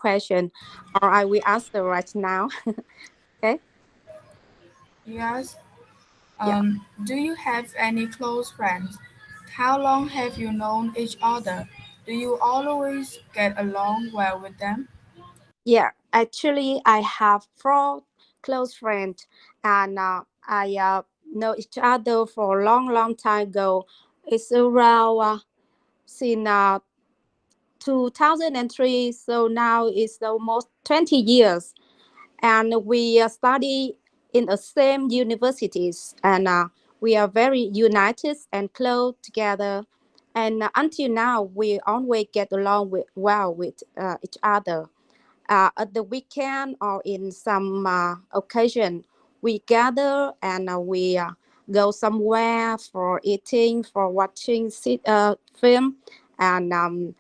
question, or I will answer right now. Okay. Yes. Yeah. Do you have any close friends? How long have you known each other? Do you always get along well with them? Yeah. Actually, I have four close friends, and I know each other for a long, long time ago. It's around since 2003, so now it's almost 20 years, and we study in the same universities, and we are very united and close together, and until now we always get along well with each other. At the weekend or in some occasion, we gather and we go somewhere for eating, for watching film, and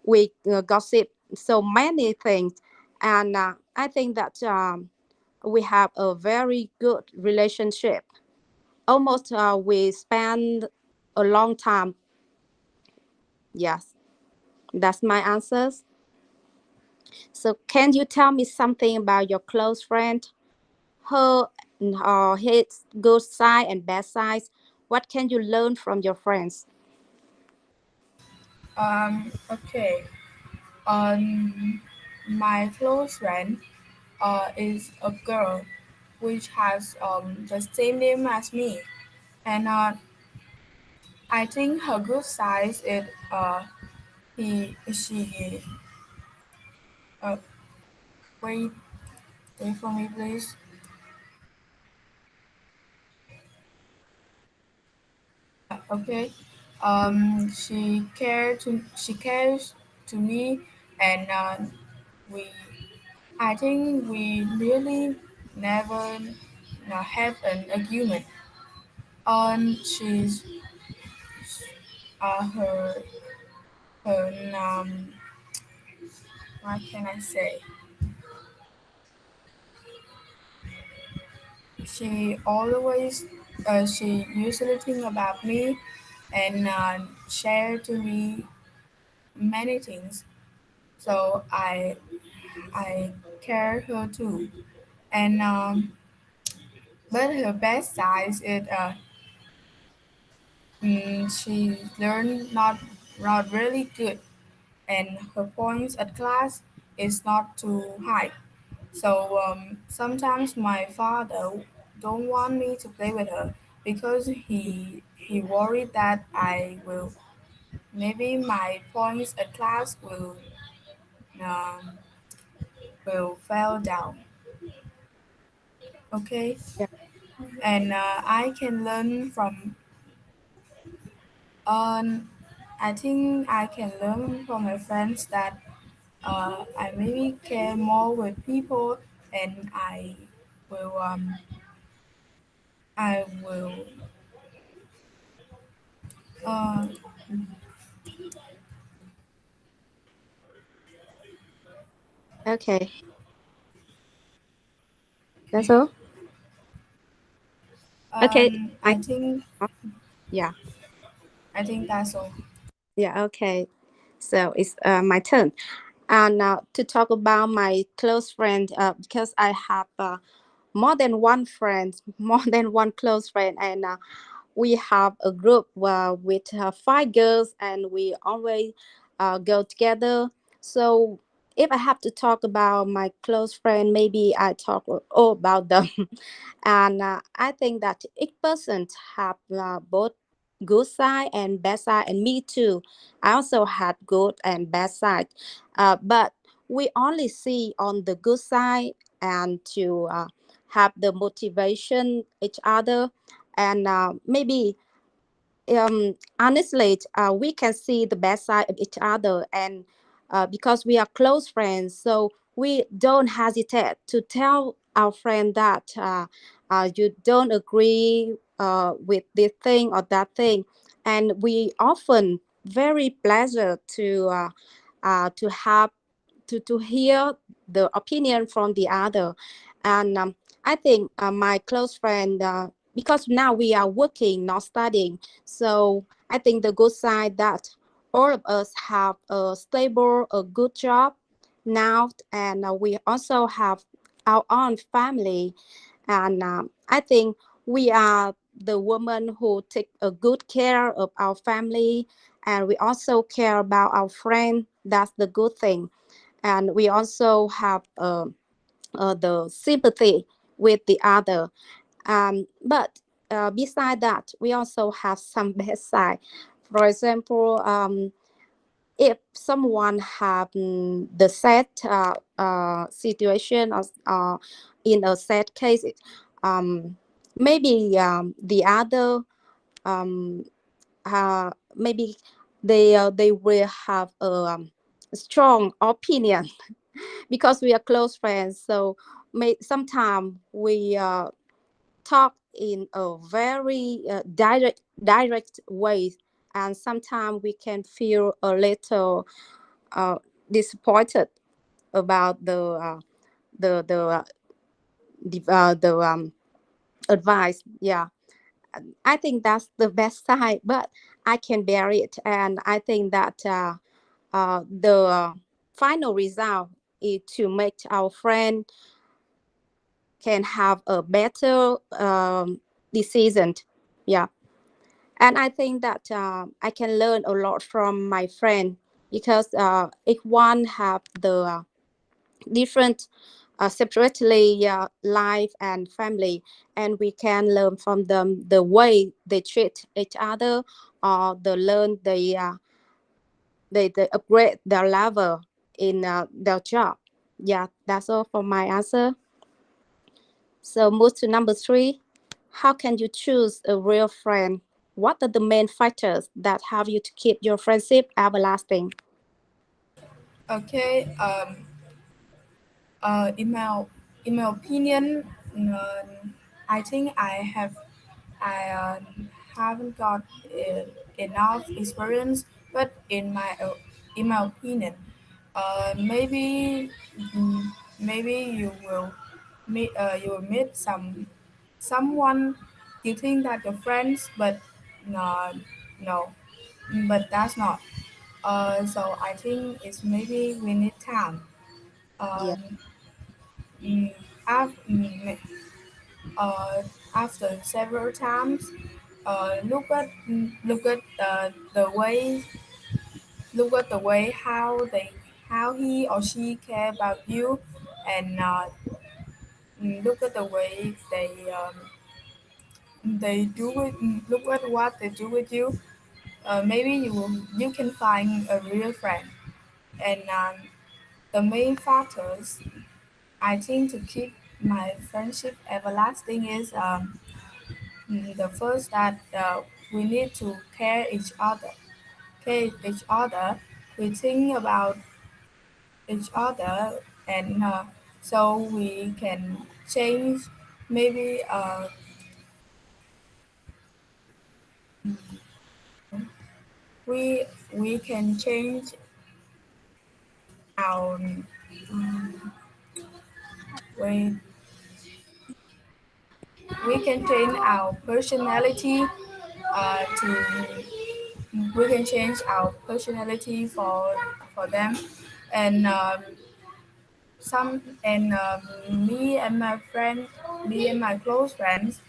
we gossip so many things. And I think that we have a very good relationship. Almost we spend a long time. Yes, that's my answers. So can you tell me something about your close friend, her or his good side and bad sides? What can you learn from your friends? Okay. My close friend is a girl which has the same name as me, and I think her good side is he she uh, wait wait for me please. Okay. She cares to me, and we I think we really never have an argument. She's her her what can I say? She always she usually think about me and share to me many things. So I care her too. And but her best side is she learned not really good, and her points at class is not too high. So sometimes my father don't want me to play with her because he worried that I will maybe my points at class um, will fall down. Okay, Yeah. and I can learn from I think I can learn from my friends that I maybe care more with people, and will I will uh, Okay. That's all. Okay. I I think Yeah. that's all. Yeah. Okay. So it's my turn. And to talk about my close friend, because I have more than one friend, more than one close friend, and we have a group with five girls, and we always go together. So if I have to talk about my close friend, maybe I talk all about them. And I think that each person have both good side and bad side, and me too. I also had good and bad side, but we only see on the good side, and to have the motivation each other, and maybe honestly we can see the best side of each other, and because we are close friends, so we don't hesitate to tell our friend that you don't agree with this thing or that thing, and we often very pleasure to have to hear the opinion from the other. And I think my close friend, because now we are working not studying, so I think the good side that all of us have a stable, a good job, now, and we also have our own family. And I think we are the women who take a good care of our family, and we also care about our friend. That's the good thing. And we also have the sympathy with the other. But beside that, we also have some bad side. For example, if someone have the sad situation, or in a sad case, um, maybe the other maybe they will have a strong opinion because we are close friends. So sometimes we talk in a very direct way, and sometimes we can feel a little disappointed about the advice. Yeah, I think that's the best side, but I can bear it, and I think that the final result is to make our friend can have a better decision. Yeah, and I think that I can learn a lot from my friend, because if one have the different separately life and family, and we can learn from them the way they treat each other, or they learn they upgrade their level in their job. Yeah, that's all for my answer. So move to number three. How can you choose a real friend? What are the main factors that help you to keep your friendship everlasting? Okay. In my opinion, uh, I think I haven't got enough experience, but in my opinion, maybe mm, maybe you will meet someone you think that you're friends, but no, no, but that's not. So I think it's maybe we need time. Yeah. Um, mm, af- mm, uh, After several times, look at the way how he or she care about you, and look at the way they do it. Look at what they do with you. Maybe you can find a real friend. And the main factors I think to keep my friendship everlasting is the first that we need to care each other. Care each other. We think about each other, and so we can change. Maybe we can change our we we can change our personality to we can change our personality for them, and me and my friend me and my close friends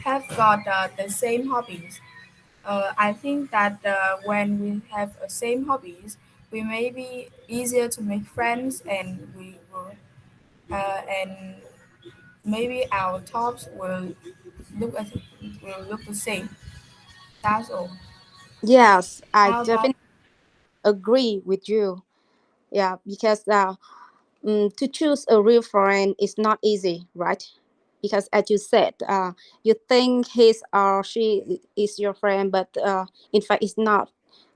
have got the same hobbies. I think that when we have same hobbies, we may be easier to make friends, and we will and maybe our thoughts will look the same. That's all. Yes, I How about definitely agree with you. Yeah, because to choose a real friend is not easy, right? Because as you said, you think his or she is your friend, but in fact it's not.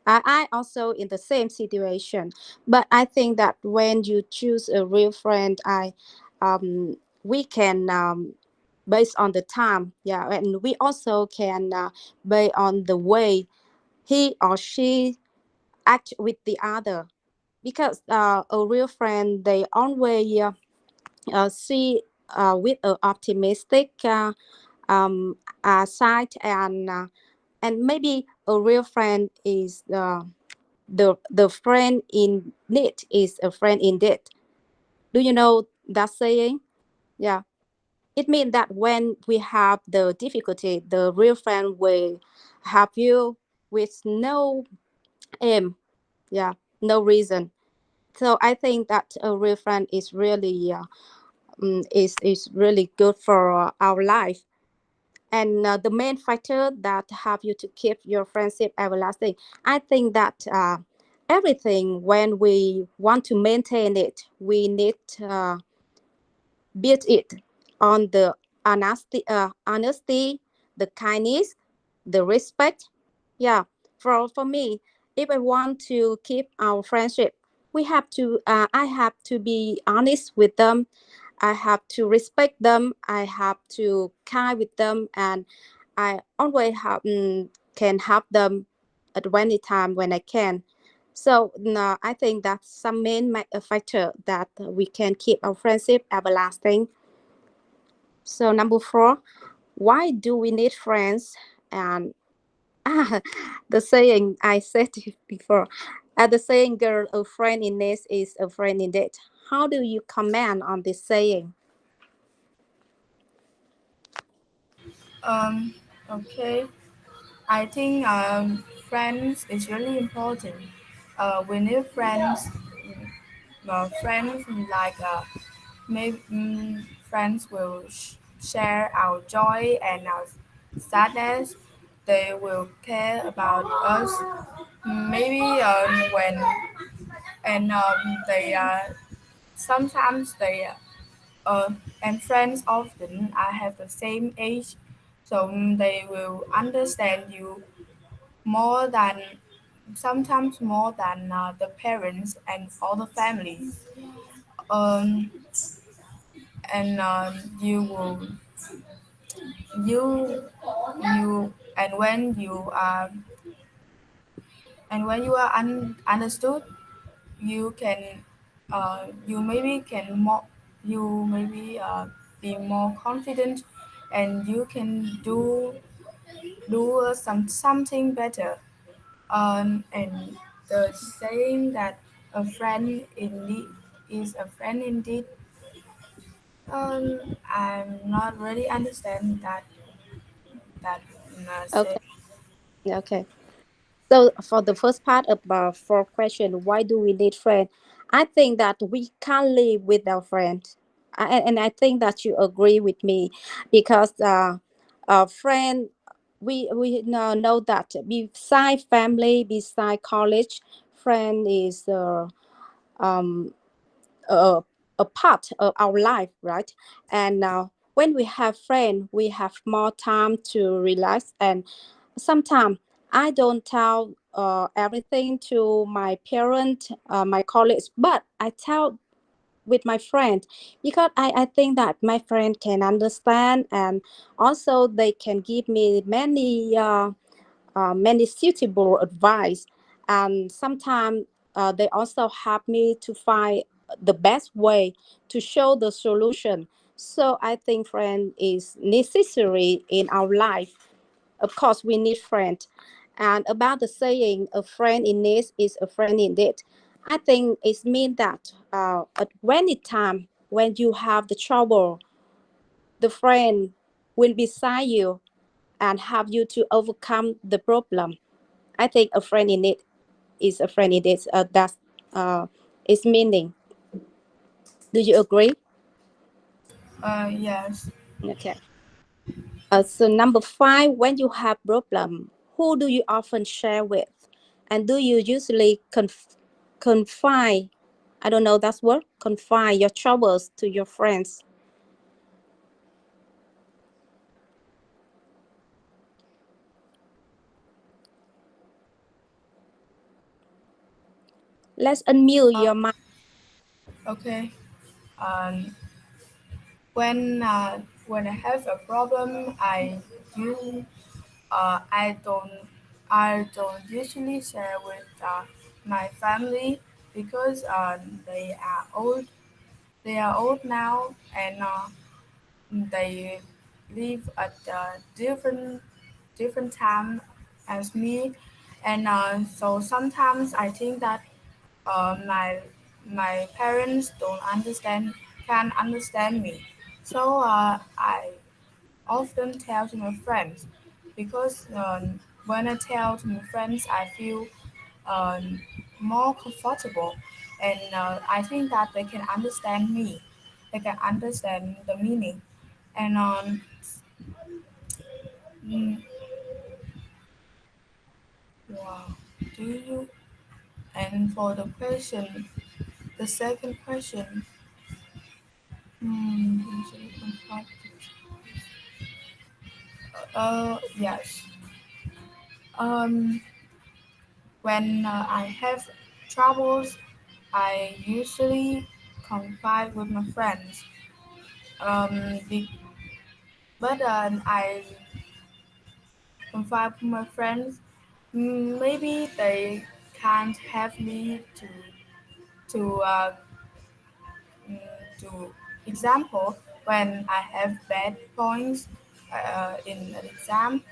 I also in the same situation, but I think that when you choose a real friend, we can based on the time, yeah, and we also can based on the way he or she act with the other, because a real friend they always see with an optimistic side, and maybe a real friend is the friend in need is a friend indeed. Do you know that saying? Yeah. It means that when we have the difficulty, the real friend will help you with no aim. Yeah, no reason. So I think that a real friend is really is really good for our life. And the main factor that help you to keep your friendship everlasting, I think that everything when we want to maintain it, we need build it on the honesty, the kindness, the respect. Yeah, for me, if I want to keep our friendship, we have to. I have to be honest with them. I have to respect them. I have to kind with them, and I always can help them at any time when I can. So no, I think that's some main factor that we can keep our friendship everlasting. So number four, why do we need friends? And ah, the saying I said it before, the saying "girl, a friend in need is a friend indeed." How do you comment on this saying? Um, okay. I think friends is really important. We need friends, friends like maybe friends will share our joy and our sadness. They will care about us. Maybe when and they sometimes they and friends often have the same age, so they will understand you more than sometimes more than the parents and all the families. Um, and you will you you and when you are understood, you can you maybe can more you maybe be more confident, and you can do something better. And the saying that a friend indeed is a friend indeed. I'm not really understand that say. Okay, okay. So for the first part of our for question, why do we need friends? I think that we can't live without friends, and I think that you agree with me, because a friend, we know that beside family, beside college, friend is um a, a part of our life, right? And when we have friends, we have more time to relax. And sometimes I don't tell everything to my parents, my colleagues, but I tell with my friend, because I think that my friend can understand, and also they can give me many suitable advice. And sometimes they also help me to find the best way to show the solution. So I think friend is necessary in our life. Of course we need friend. And about the saying a friend in need is a friend indeed, I think it means that at any time when you have the trouble, the friend will beside you and help you to overcome the problem. I think a friend in need is a friend in need. That's its meaning. Do you agree? Yes. Okay. So number five, when you have problem, who do you often share with, and do you usually confide? I don't know that's word. Confide your troubles to your friends. Let's unmute uh, your mic. okay. um, when I have a problem, do I don't usually share with my family because they are old now, and they live at a different time as me. And so sometimes I think that my my parents don't understand can understand me. So I often tell to my friends because when I tell to my friends, I feel um, more comfortable, and I think that they can understand me. They can understand the meaning, and mm, wow, do you? And for the question, the second question, usually confront. Yes. Um, when I have troubles, I usually confide with my friends. Um, be, but I confide with my friends. Maybe they can't help me to mm, to example when I have bad points in an exam.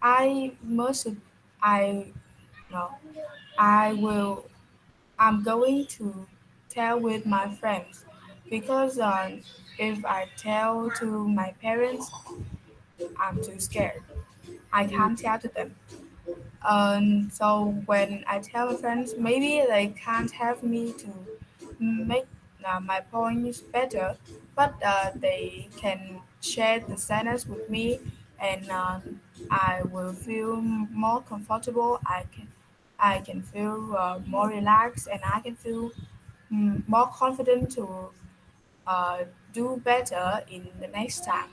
I must I no I will I'm going to tell with my friends because if I tell to my parents, I'm too scared. I Mm. can't tell to them. So when I tell my friends, maybe they can't help me to make my points better, but they can share the sadness with me, and I will feel more comfortable. I can feel more relaxed, and I can feel more confident to uh, do better in the next time.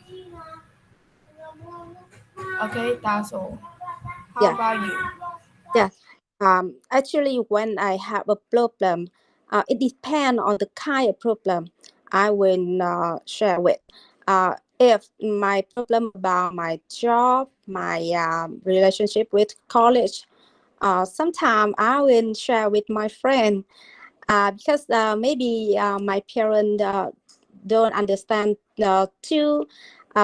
Okay, that's all. How Yeah, about you? yeah. Actually, when I have a problem, it depends on the kind of problem I will share with. If my problem about my job, my relationship with college, sometimes I will share with my friend because maybe my parents don't understand too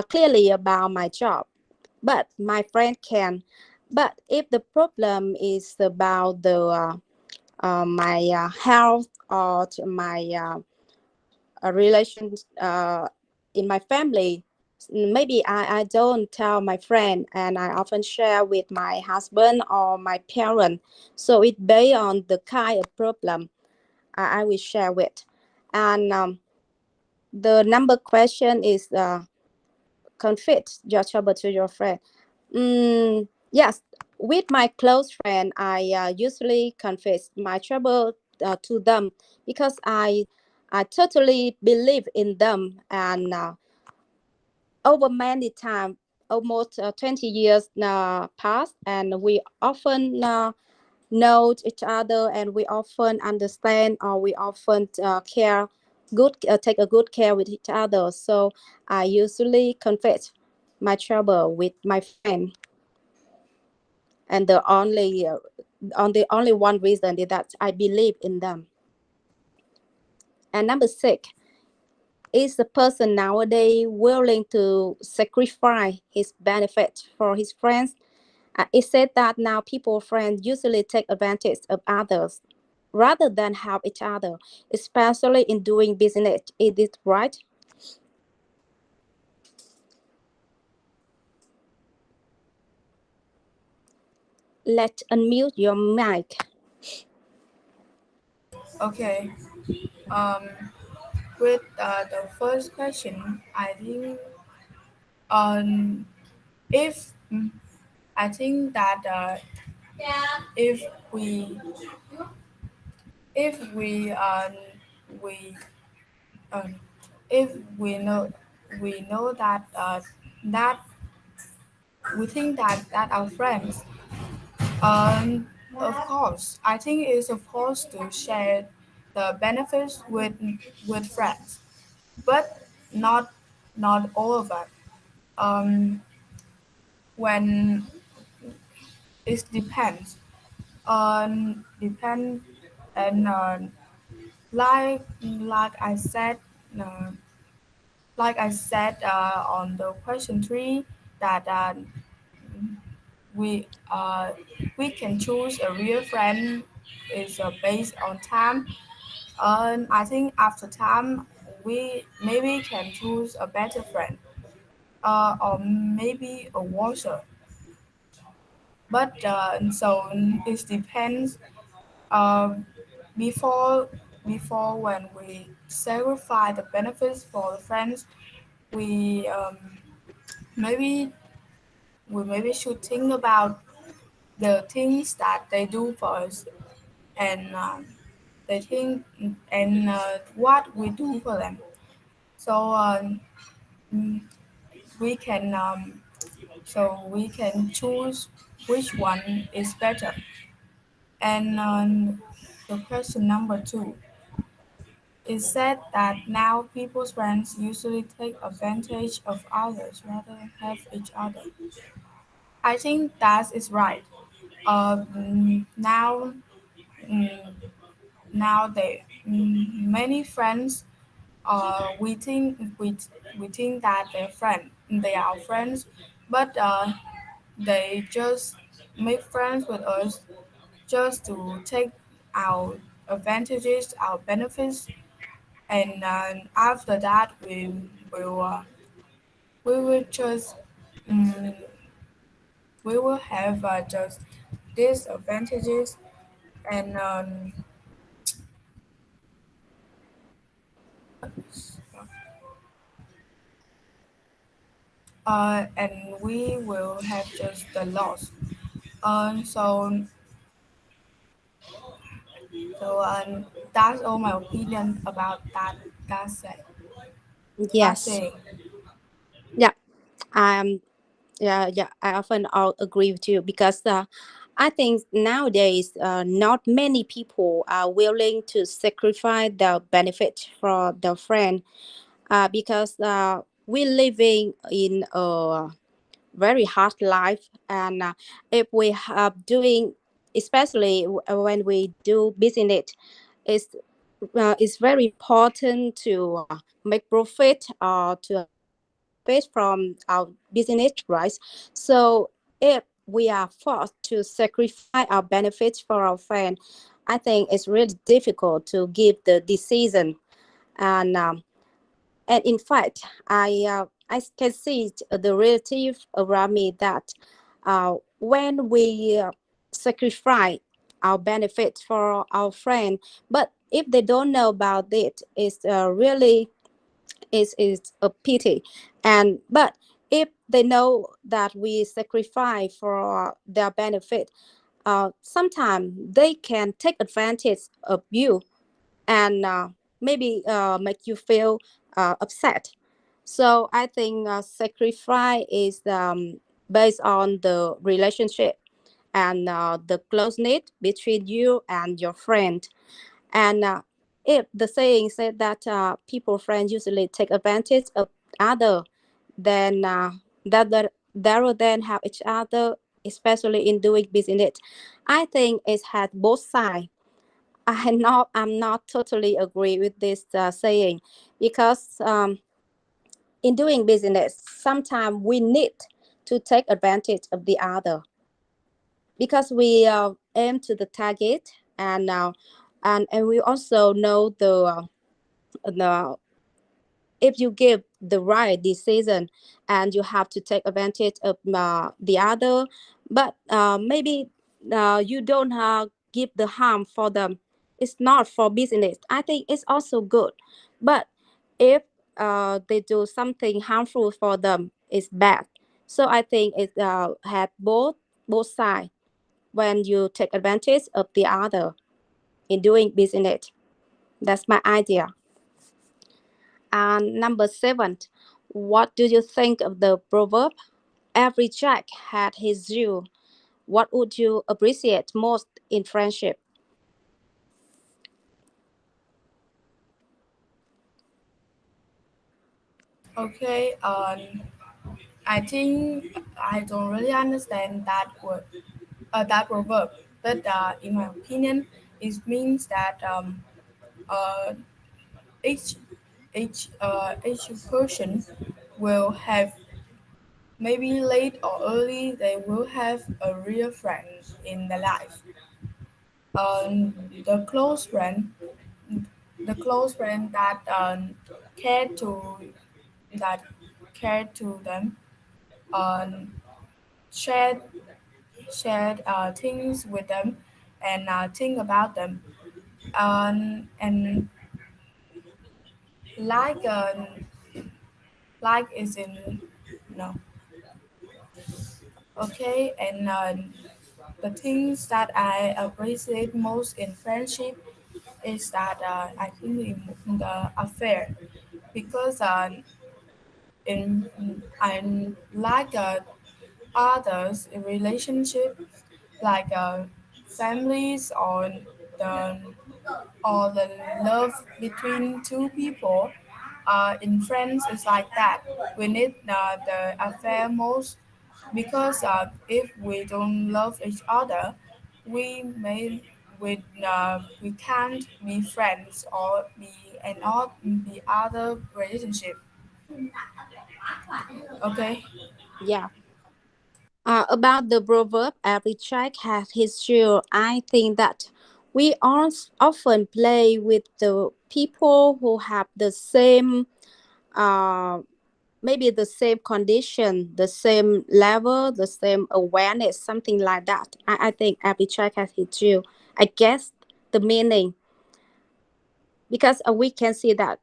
clearly about my job, but my friend can. But if the problem is about the my health or to my relations in my family, maybe I don't tell my friend, and I often share with my husband or my parent. So it based on the kind of problem I will share with. And the number question is confess your trouble to your friend. Yes, with my close friend, I usually confess my trouble to them because I totally believe in them, and over many time, almost 20 years passed, and we often know each other, and we often understand, or we often care good take a good care with each other. So I usually confess my trouble with my friend, and the only one reason is that I believe in them. And number six, is the person nowadays willing to sacrifice his benefit for his friends? It said that now people friends usually take advantage of others rather than help each other, especially in doing business. Is it right? Let's unmute your mic. Okay. Um, with the first question, I think um, if I think that if we if we um, if we know that that we think that our friends of course I think it's of course to share the benefits with friends, but not not all of it. Um, when it depends and like I said uh, on the question three that we we can choose a real friend is based on time. And I think after time, we maybe can choose a better friend, or maybe a washer. But so it depends. Uh, before before when we sacrifice the benefits for the friends, we maybe we maybe should think about the things that they do for us, and they think and what we do for them. So mm, we can we can choose which one is better. And the question number two is said that now people's friends usually take advantage of others rather than help each other. I think that is right. Now, mm, now many friends we think we think that they are friends, but they just make friends with us just to take our advantages, our benefits, and after that we will just um, we will have just disadvantages, and and we will have just the loss. So that's all my opinion about that say that Yes. saying. Yeah. Um. Yeah. Yeah. I often all agree with you because I think nowadays not many people are willing to sacrifice the benefit for their friend because we're living in a very hard life, and if we have doing, especially when we do business, it's it's very important to make profit or to have benefit from our business, right? So if we are forced to sacrifice our benefits for our friend, I think it's really difficult to give the decision. And um, and in fact, I can see the relative around me that when we sacrifice our benefits for our friend, but if they don't know about it, it's really is a pity. And but if they know that we sacrifice for their benefit, sometimes they can take advantage of you and maybe make you feel upset. So I think sacrifice is based on the relationship and the closeness between you and your friend. And if the saying said that people friends usually take advantage of other, then that will then help each other, especially in doing business. I think it has both sides. I'm not totally agree with this saying because in doing business, sometimes we need to take advantage of the other because we aim to the target, and and we also know the if you give the right decision and you have to take advantage of the other, but maybe you don't give the harm for them, it's not for business, I think it's also good. But if they do something harmful for them, it's bad. So I think it had both sides when you take advantage of the other in doing business. That's my idea. And number seven, what do you think of the proverb? Every Jack had his Jill. What would you appreciate most in friendship? Okay, I think I don't really understand that word, that proverb, but in my opinion, it means that uh, each each person will have, maybe late or early, they will have a real friend in their life. The close friend the close friend care to that care to them, um, shared things with them, and think about them, and like like is in no okay, and the things that I appreciate most in friendship is that I think in the affair, because in I like others in relationships like families the the love between two people. In friends, it's like that. We need the affair most, because if we don't love each other, we may we can't be friends or be and all the other relationship. Okay. Yeah. About the proverb, every child has his share. I think that we all often play with the people who have the same, uh, maybe the same condition, the same level, the same awareness, something like that. I think every child has his share. I guess the meaning, because we can see that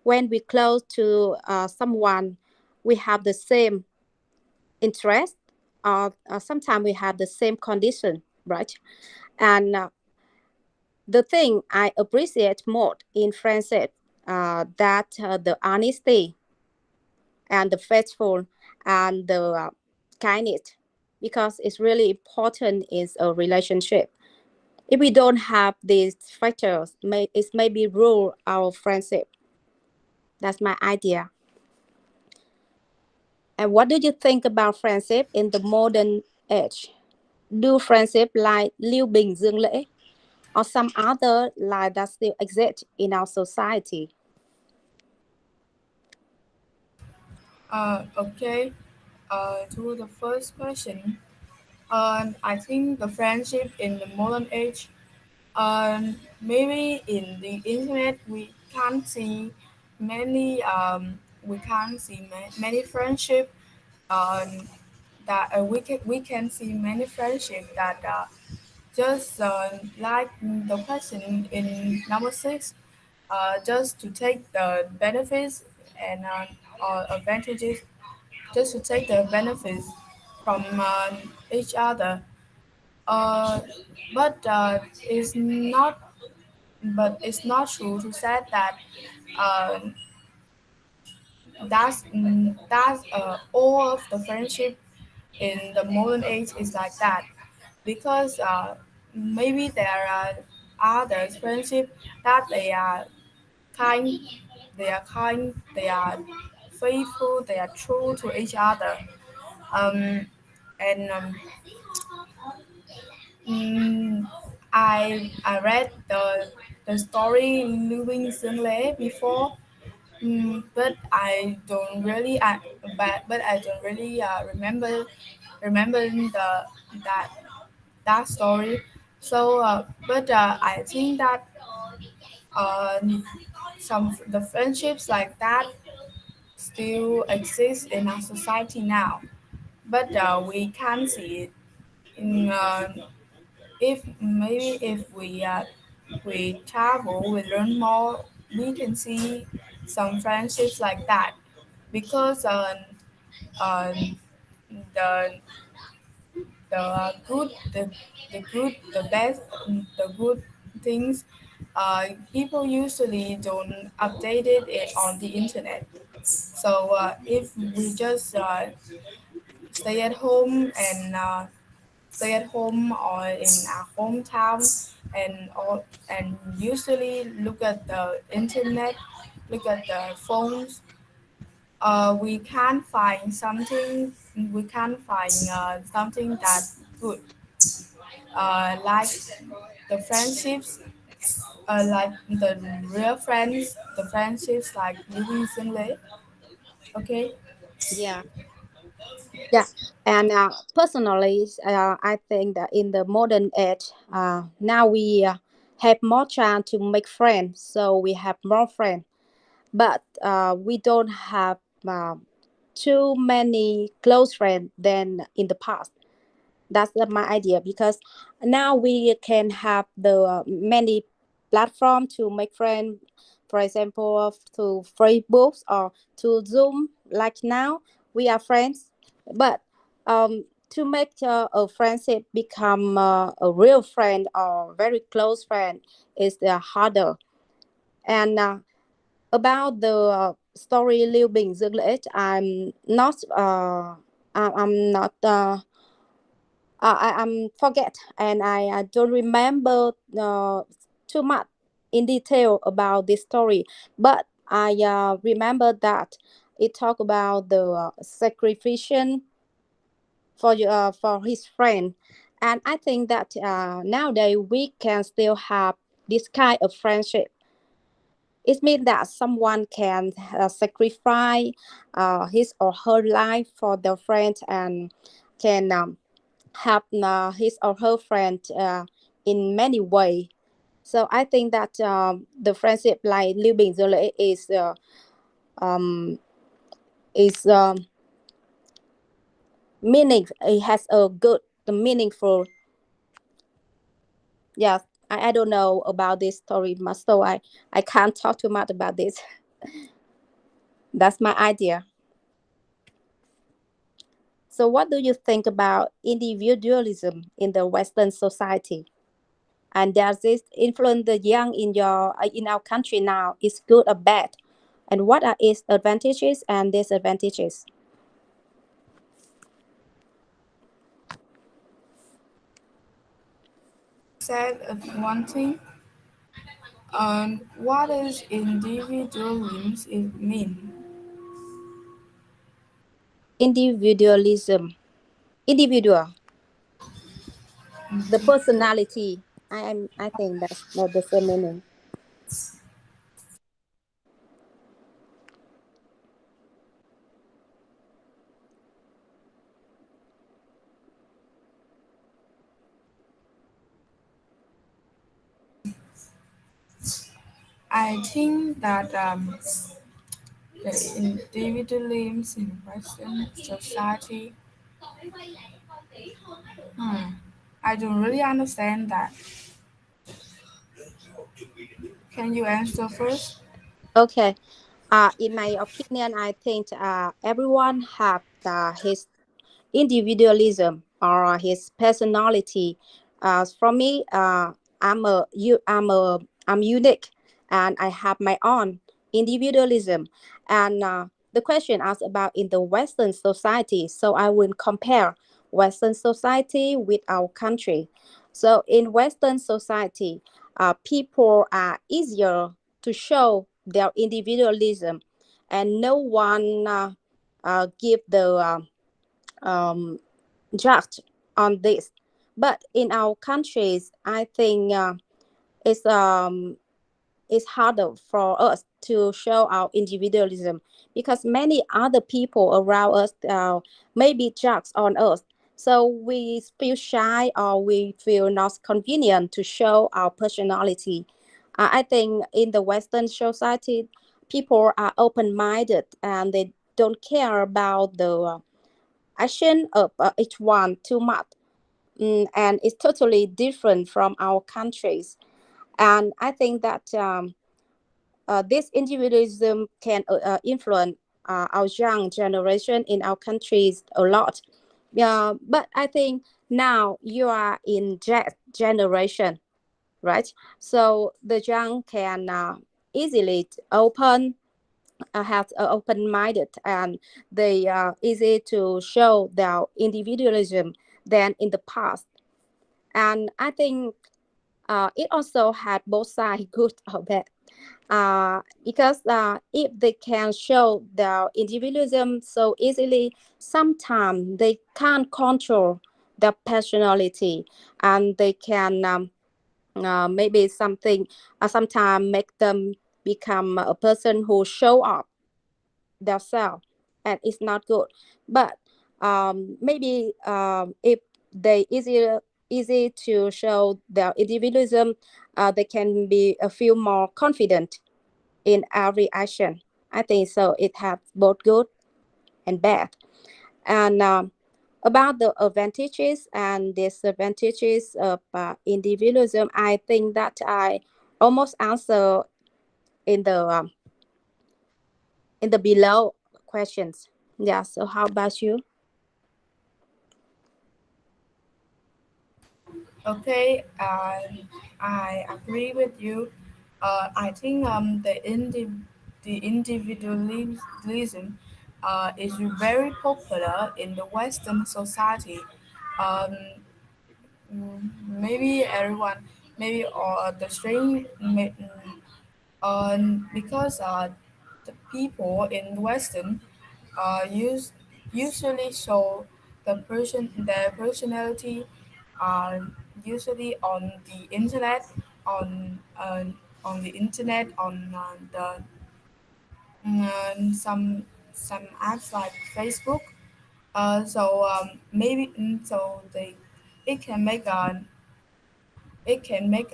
when we close to someone, we have the same interest, or sometimes we have the same condition, right? And the thing I appreciate more in friendship, that the honesty and the faithful and the kindness, because it's really important in a relationship. If we don't have these factors, it maybe rule our friendship. That's my idea. And what do you think about friendship in the modern age? Do friendship like Liu Bing Dương Lễ or some other like that still exist in our society? Okay. To the first question, I think the friendship in the modern age, maybe in the internet we can't see many friendship, um, that we can see many friendship that just like the question in number six, just to take the benefits and or advantages, just to take the benefits from each other. Uh, but it's not true to say that uh, that's all of the friendship in the modern age is like that, because maybe there are other friendship that kind they are faithful, they are true to each other. Um, and mm, I read the story Living Lễ before, but I don't really but I don't really remember that that story. So, but I think that uh, some the friendships like that still exist in our society now, but we can't see it. In, if maybe if we travel, we learn more, we can see some friendships like that, because uh, the the good the best the good things, people usually don't update it on the internet. So if we just stay at home and stay at home or in our hometown, and usually look at the internet, look at the phones, we can't find something that good, like the friendships, like the real friends, the friendships like Louis Sinley. Okay. Yeah. Yeah. And personally, I think that in the modern age, now we have more chance to make friends, so we have more friends. But we don't have too many close friends than in the past. That's my idea, because now we can have the many platform to make friends, for example to Facebook or to Zoom. Like now we are friends, but to make a friendship become a real friend or very close friend is harder. And about the story Liu Bing Dương Lễ, I'm not I'm forget, and I don't remember too much in detail about this story, but I remember that it talk about the sacrifice for his friend. And I think that nowadays we can still have this kind of friendship. It means that someone can sacrifice his or her life for their friend, and can help his or her friend in many ways. So I think that the friendship like Liu Bing Zhe um, is meaning. It has a good, meaningful. Yeah, I don't know about this story much, so I can't talk too much about this. That's my idea. So, what do you think about individualism in the Western society? And does this influence the young in your in our country now? Is good or bad? And what are its advantages and disadvantages? Said one thing. What does individualism mean? Individualism, individual, the personality. I think that's not the same meaning. I think that the individualism in Western society, hmm, I don't really understand that. Can you answer first? Okay. In my opinion, I think everyone have his individualism or his personality. For me, I'm unique, and I have my own individualism. And the question asked about in the Western society, so I will compare Western society with our country. So in Western society, people are easier to show their individualism, and no one give the um, judge on this. But in our countries, I think it's it's harder for us to show our individualism, because many other people around us maybe judge on us. So we feel shy, or we feel not convenient to show our personality. I think in the Western society, people are open-minded, and they don't care about the action of each one too much. And it's totally different from our countries. And I think that this individualism can influence our young generation in our countries a lot. But I think now you are in generation, right? So the young can easily open, have open-minded, and they are easy to show their individualism than in the past. And I think it also had both sides, good or bad. Because if they can show their individualism so easily, sometimes they can't control their personality, and they can maybe sometimes make them become a person who show up themselves, and it's not good. But maybe if they easy to show their individualism, they can be feel more confident in every action. I think so. It has both good and bad. And about the advantages and disadvantages of individualism, I think that I almost answer in the below questions. Yeah. So how about you? Okay, I agree with you. I think the individualism is very popular in the Western society. Um, Maybe everyone, maybe or the strange, because the people in Western usually show their personality usually on uh, on the internet the some apps like Facebook. Maybe so they it can make it can make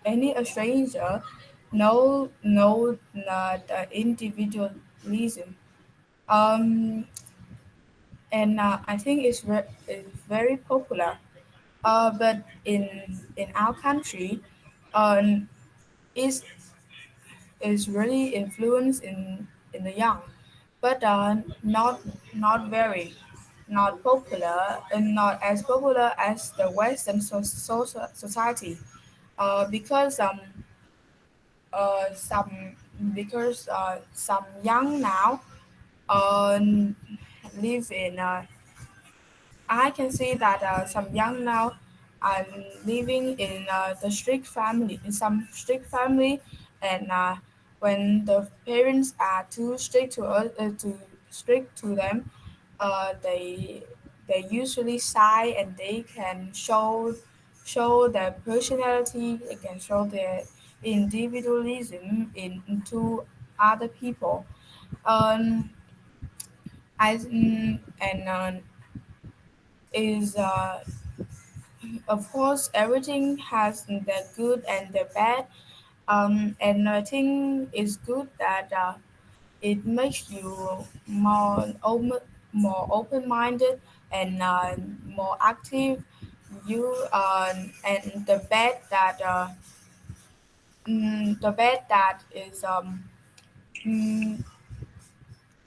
any a stranger know the individualism. Um, and I think it's very popular. But in our country, um, is is really influenced in the young, but not very, not popular and not as popular as the Western society. Because some because some young now uh, live in I can see that some young now are living in the strict family, in some strict family, and when the parents are too strict to strict to them, they usually shy and they can show their personality, they can show their individualism into other people. Um, and is of course everything has the good and the bad, and I think it's good that it makes you more open-minded and more active. You and the bad that is mm,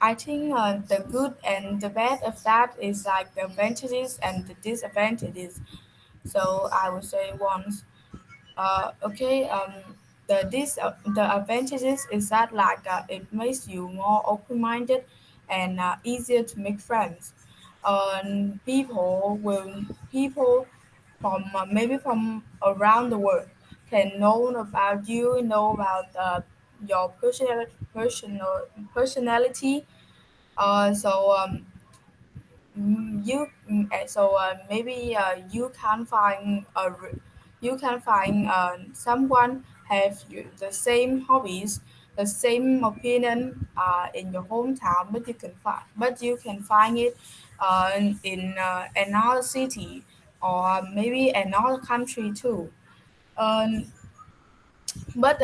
I think the good and the bad of that is like the advantages and the disadvantages. So I would say once, okay, the advantages is that like it makes you more open-minded and easier to make friends. People from maybe from around the world can know about you, know about your personality. So maybe you can find someone have the same hobbies, the same opinion in your hometown, but you can find it in another city or maybe another country too. Um, but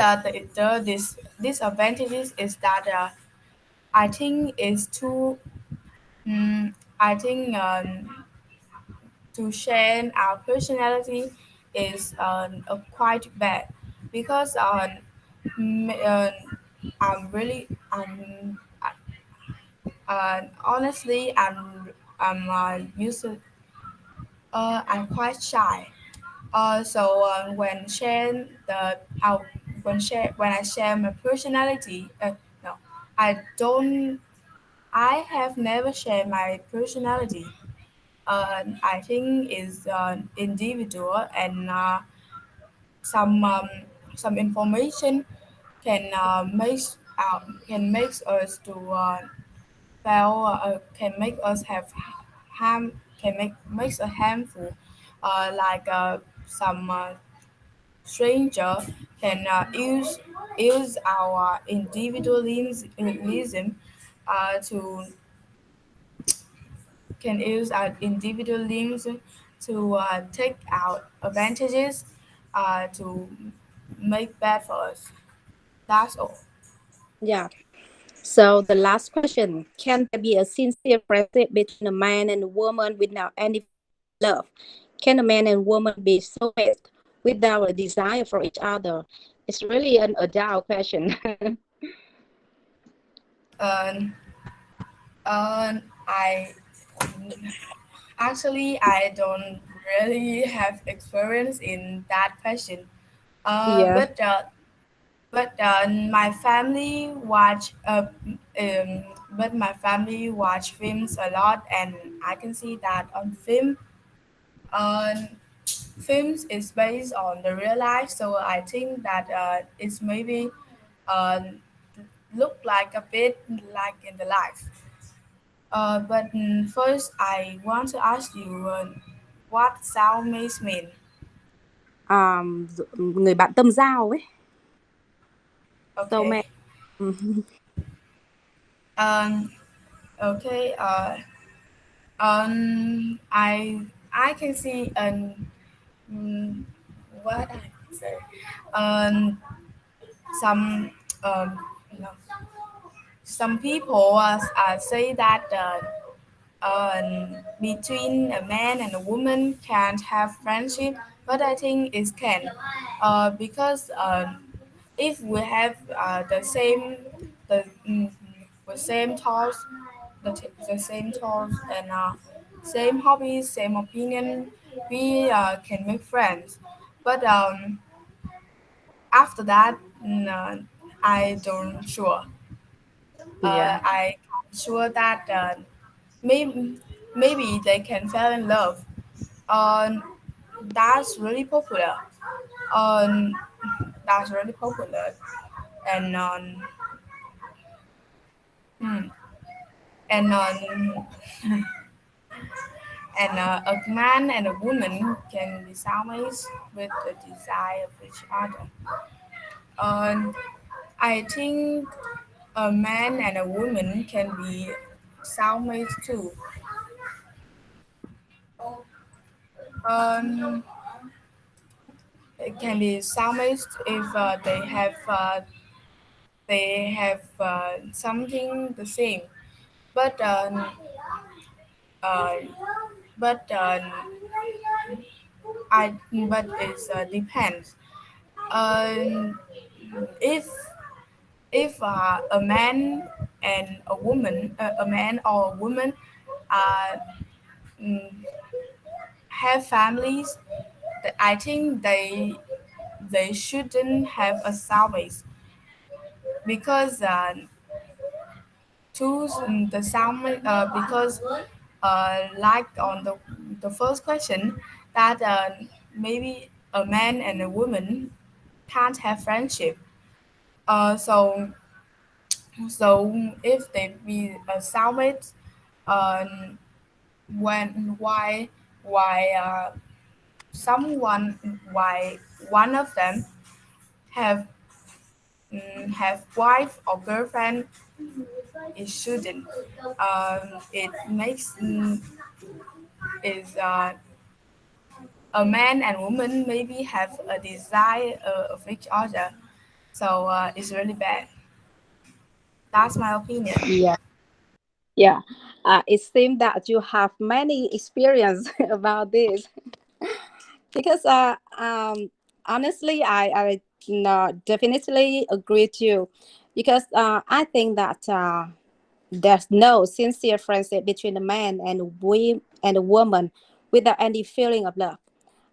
this disadvantages is that I think is too. I think to share our personality is quite bad because m- uh, I'm really honestly I'm quite shy. When sharing when I share my personality, no, I don't. I have never shared my personality. I think is individual and some um, some information can can make us to can make us have harm can makes us harmful like some stranger can use our individualism to can use our individualism to take out advantages to make bad for us. That's all. Yeah. So the last question: can there be a sincere friendship between a man and a woman without any feeling of love? Can a man and woman be soulmates without a desire for each other? It's really an adult question. Um, I actually I don't really have experience in that question. Uh, Yeah. but uh, but my family watch but my family watch films a lot, and I can see that on uh, films is based on the real life, so I think that it's maybe uh, look like a bit like in the life. But first, I want to ask you what soulmates mean. Người bạn tâm giao ấy. Okay. Soulmate. Mhm. Um. Okay. I can see mm, what I say. Um. Some um. No. Some people say that between a man and a woman can't have friendship, but I think it can, because if we have the, mm, the same thoughts, the same thoughts and same hobbies, same opinion, we can make friends. But after that, I don't sure. Yeah. I sure that maybe they can fall in love. Um, that's really popular. Um, that's really popular, and hmm, and a man and a woman can be soulmates with the desire of each other. Um, I think a man and a woman can be soulmates too. Um, it can be soulmates if they have something the same, but uh, but but it depends. Um, if a man and a woman, a man or a woman, uh, mm, have families, I think they shouldn't have a soulmate because choose the soulmate because like on the first question that maybe a man and a woman can't have friendship. So if they be a soulmate, um, when why someone why one of them have have wife or girlfriend, it shouldn't. It makes is a man and woman maybe have a desire of each other, so it's really bad. That's my opinion. Yeah. Yeah. It seems that you have many experience about this because honestly, I no, definitely agree with you because I think that there's no sincere friendship between a man and a woman without any feeling of love.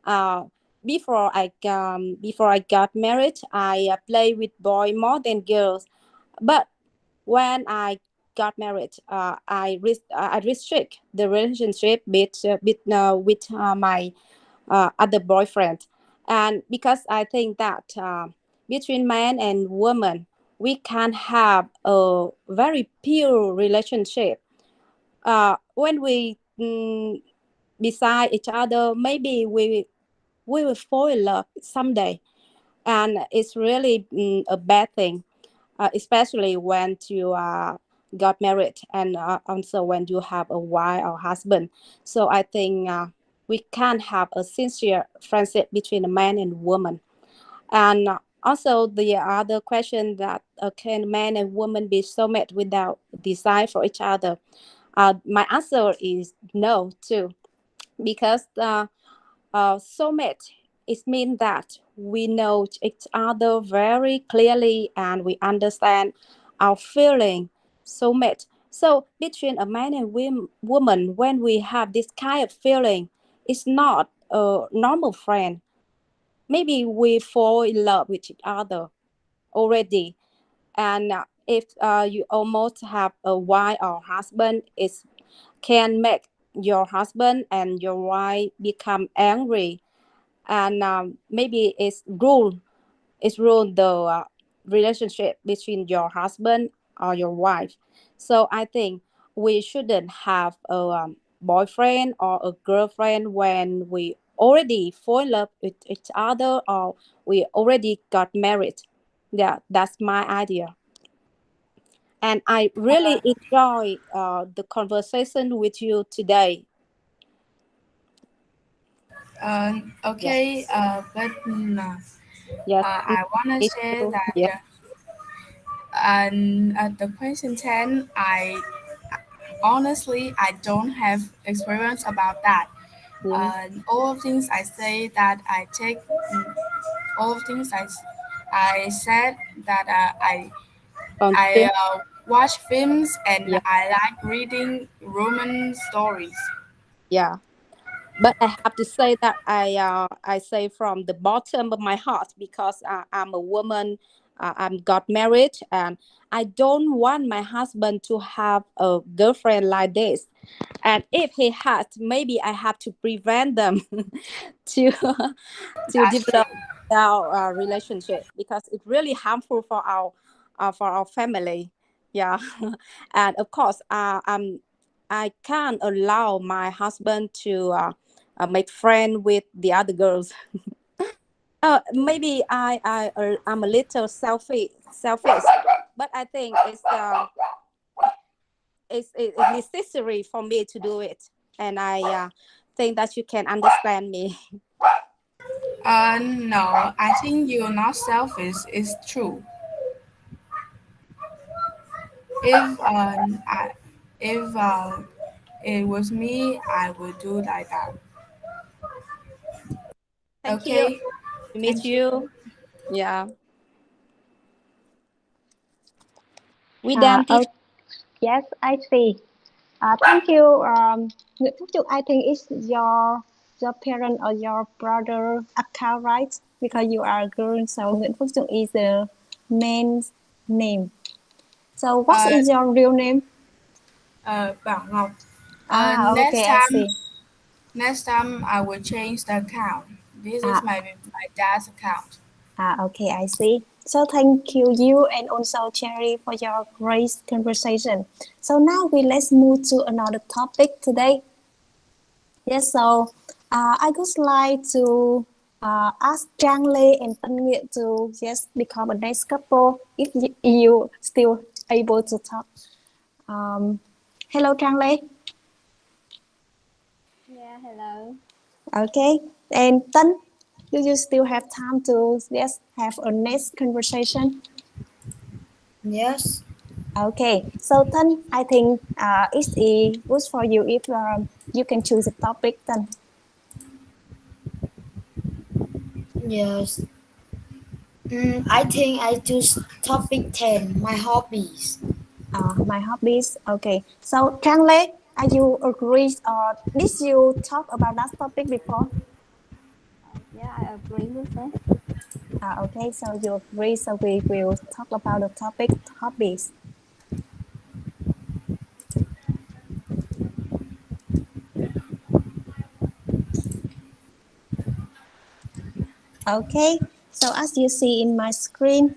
Uh, before I got married, I play with boy more than girls. But when I got married, I restrict the relationship with my other boyfriend, and because I think that between man and woman we can have a very pure relationship. When we beside each other, maybe we will fall in love someday, and it's really a bad thing, especially when you got married and also when you have a wife or husband. So I think. we can't have a sincere friendship between a man and woman. And also the other question that can man and woman be soulmate without desire for each other? My answer is no too, because soulmate, it means that we know each other very clearly and we understand our feeling. Soulmate. So between a man and woman, when we have this kind of feeling, it's not a normal friend. Maybe we fall in love with each other already. And if you almost have a wife or husband, it can make your husband and your wife become angry, and maybe it's rule the relationship between your husband or your wife. So I think we shouldn't have a boyfriend or a girlfriend when we already fall in love with each other or we already got married. Yeah, that's my idea. And I really enjoy the conversation with you today. Yes, Okay, but yes, I want to me say too. that Yeah, and at the question 10, I honestly I don't have experience about that. yeah. All of things I say that I take, all of things I said that From I film. watch films and Yeah, I like reading Roman stories. yeah. But I have to say that I say from the bottom of my heart, because I'm a woman. I'm got married, and I don't want my husband to have a girlfriend like this. And if he has, maybe I have to prevent them to to That's true. develop our relationship, because it's really harmful for our family. Yeah, and of course, I can't allow my husband to make friend with the other girls. Maybe I'm a little selfish, but I think it's necessary for me to do it, and I think that you can understand me. No, I think you're not selfish. It's true. If if it was me, I would do like that. Thank you. Okay, To meet thank you. you. Yeah. We done teach. Oh, yes, I see. Thank you, Nguyễn Phúc Trung. I think it's your parent or your brother account, right? Because you are a girl, so Nguyễn Phúc Trung is the man's name. So what Uh, is your real name? Bảo Ngọc. Okay, I see. Next time I will change the account. This is Ah, my dad's account. okay, I see. So thank you and also Cherry for your great conversation. So now let's move to another topic today. Yes, so I would like to ask Trang Lê and Tân Nguyện to just become a nice couple if you still able to talk. Um, Hello, Trang Lê. Yeah, hello. Okay, and Tân, do you still have time to just have a nice conversation? Yes, Okay, so Tân, I think it's good for you if you can choose a topic. Tân, yes. I think I choose topic 10, my hobbies. my hobbies. Okay, so Trang Lê, are you agree or did you talk about that topic before? Yeah, I agree with that. Okay, so you agree. So we will talk about the topic hobbies. Okay, so as you see in my screen,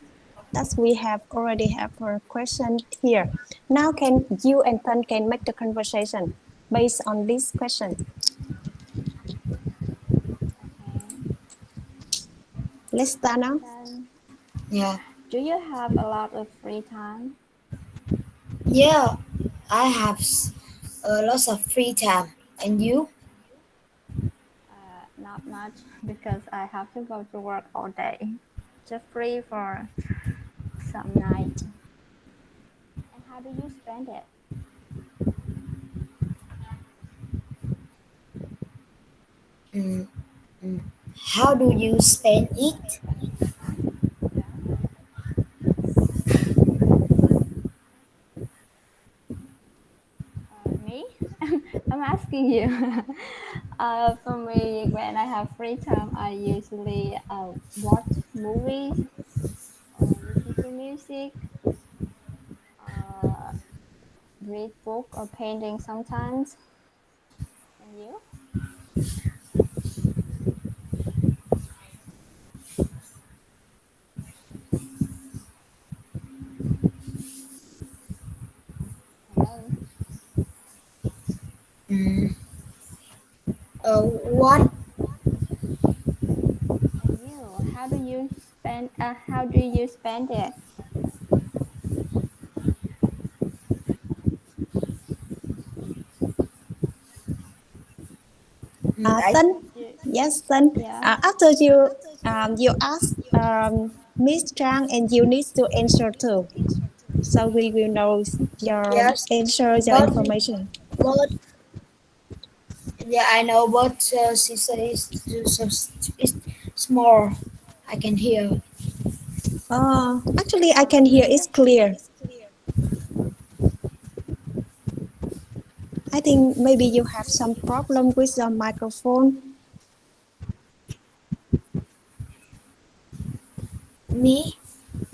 that we have already have a question here. Now can you and Tân can make the conversation based on this question. Okay. Let's start now. Then, Yeah, do you have a lot of free time? yeah. I have lots of free time. And you? much because I have to go to work all day. Just free for some night. And how do you spend it? Mm, mm. How do you spend it? Yeah. Me? I'm asking you. For me, when I have free time, I usually watch movies or listen to music, uh, read book or painting sometimes. And you? Hello. Mm, what? And you? How do you spend it? I Tân, You, yes, Tân. yeah. After you ask Miss Trang, and you need to answer too. So we will know your yes, answer, your but information. but yeah, I know. But she says it's small. I can hear. Actually, I Oh, can hear really? it's clear. I think maybe you have some problem with your microphone. Me?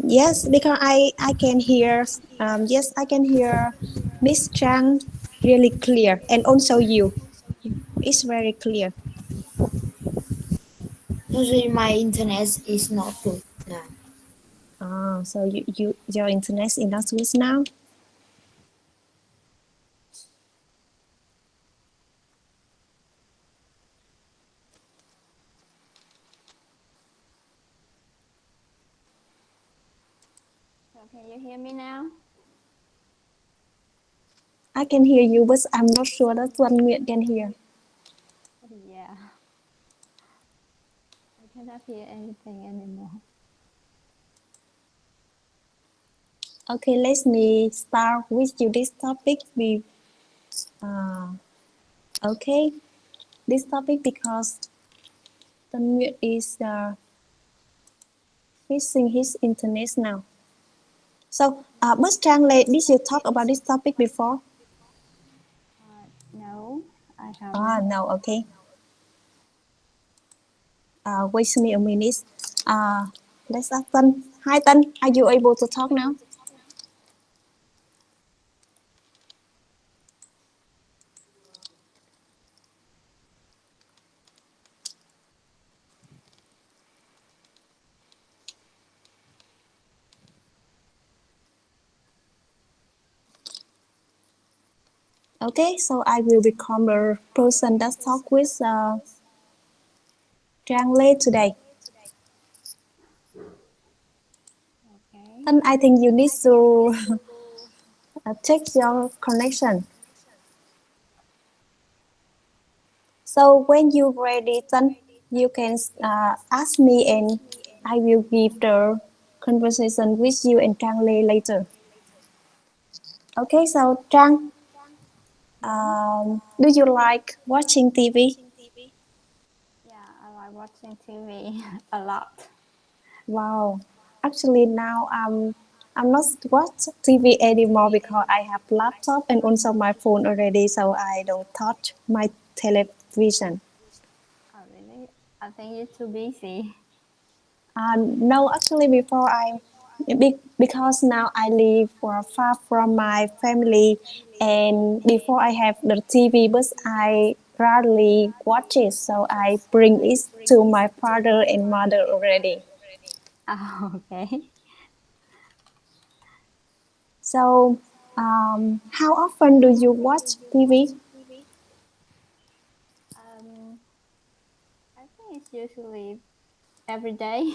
Yes, because I can hear. Yes, I can hear Miss Trang really clear, and also you. It's very clear. Usually my internet is not good now. So your internet is not Swiss now. So can you hear me now? I can hear you, but I'm not sure that Tuan Nguyện can hear. Yeah. I cannot hear anything anymore. Okay, let me start with you this topic. Uh, okay, this topic because Tuan Nguyện is fixing his internet now. So, Ms. Trang, did you talk about this topic before? No, I haven't. No, okay. Wait me a minute. Uh, let's ask Tân. Hi, Tân. Are you able to talk now? Okay, so I will become the person that talk with Trang Lê today. Okay. Tân, I think you need to check your connection. So when you ready, Tân, you can ask me and I will give the conversation with you and Trang Lê later. Okay, so Trang, Yeah. do you like watching TV? Yeah, I like watching TV a lot. Wow. Actually, now I'm not watch TV anymore because I have laptop and also my phone already, so I don't touch my television. Oh, really? I think you're too busy. No, actually, because now I live far from my family, and before I have the TV, but I rarely watch it, so I bring it to my father and mother already. Oh, okay. So, how often do you watch TV? Um, I think it's usually every day.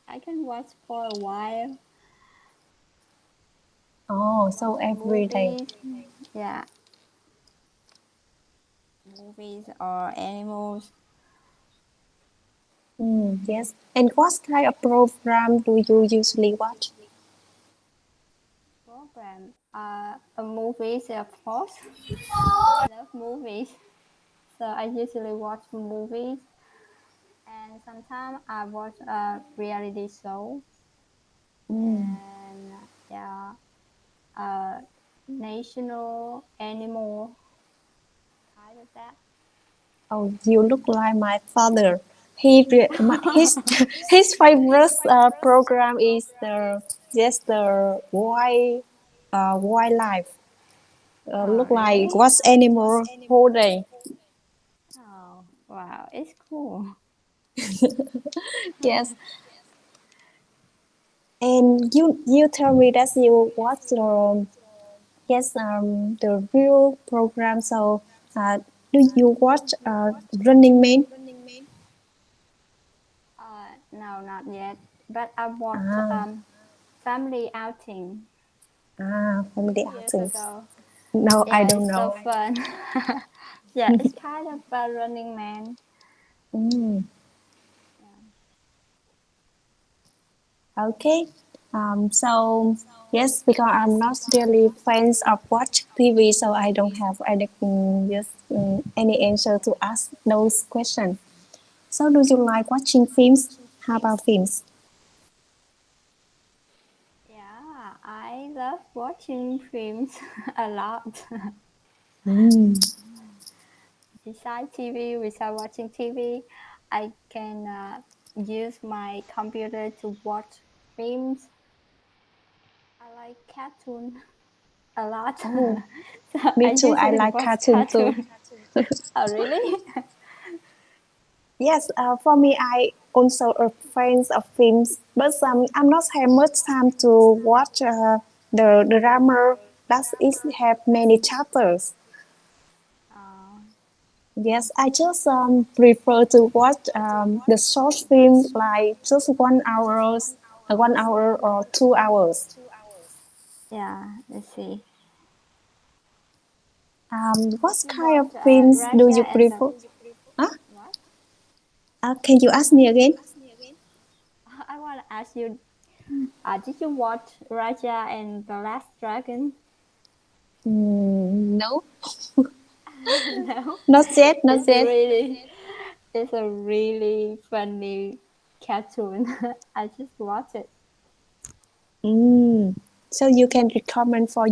I can watch for a while. Oh, so Watching every day. movies. Yeah. movies or animals Yes. And what kind of program do you usually watch? program. Movies, of course. I love movies, so I usually watch movies, and sometimes I watch a reality show, Mm. and yeah, uh, national animal kind of that. Oh, you look like my father. His his favorite program is the wildlife. Oh, Look like really? what's animal whole day. Oh, wow, it's cool. Yes, and you tell me that you watch the yes the real program. So do you watch Running Man? No, not yet, but I watched Ah Family Outing Family 2 years outings. ago. No, I Yeah, don't it's so know. fun. Yeah, it's kind of a Running Man. Mm, Yeah. okay. So yes, because I'm not really fans of watch TV, so I don't have any yes, any answer to ask those questions. So do you like watching films? How about films? Yeah, I love watching films a lot. Mm. Besides TV, without watching TV, I can use my computer to watch films. I like cartoon a lot, Oh, so me I too. I usually like watch cartoon too. cartoon. Oh, really? Yes, for me, I also a fan of films, but I'm not have much time to watch the drama that is have many chapters. uh, Yes, I just prefer to watch the short film like just 1 hour or 2 hours. yeah, let's see. What You kind of watch films do Raja you and the prefer? Huh? what? Can you ask me again? I want to ask you, did you watch Raja and the Last Dragon? No, No, not yet, not it's yet. really, it's a really funny cartoon. I just watch it. Mm. So you can recommend for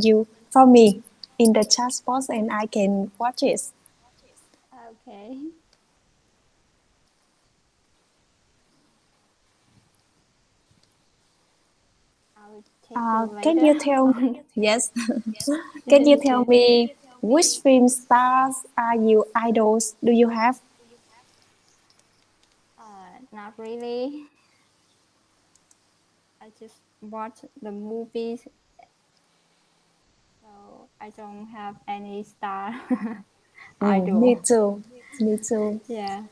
me in the chat box and I can watch it. Okay, I will text you Can later you tell? on Yes. Can you tell YouTube. me which film stars are you idols? Do you have? Not really. I just watch the movies, so I don't have any star Me idol. too. Me too. Yeah,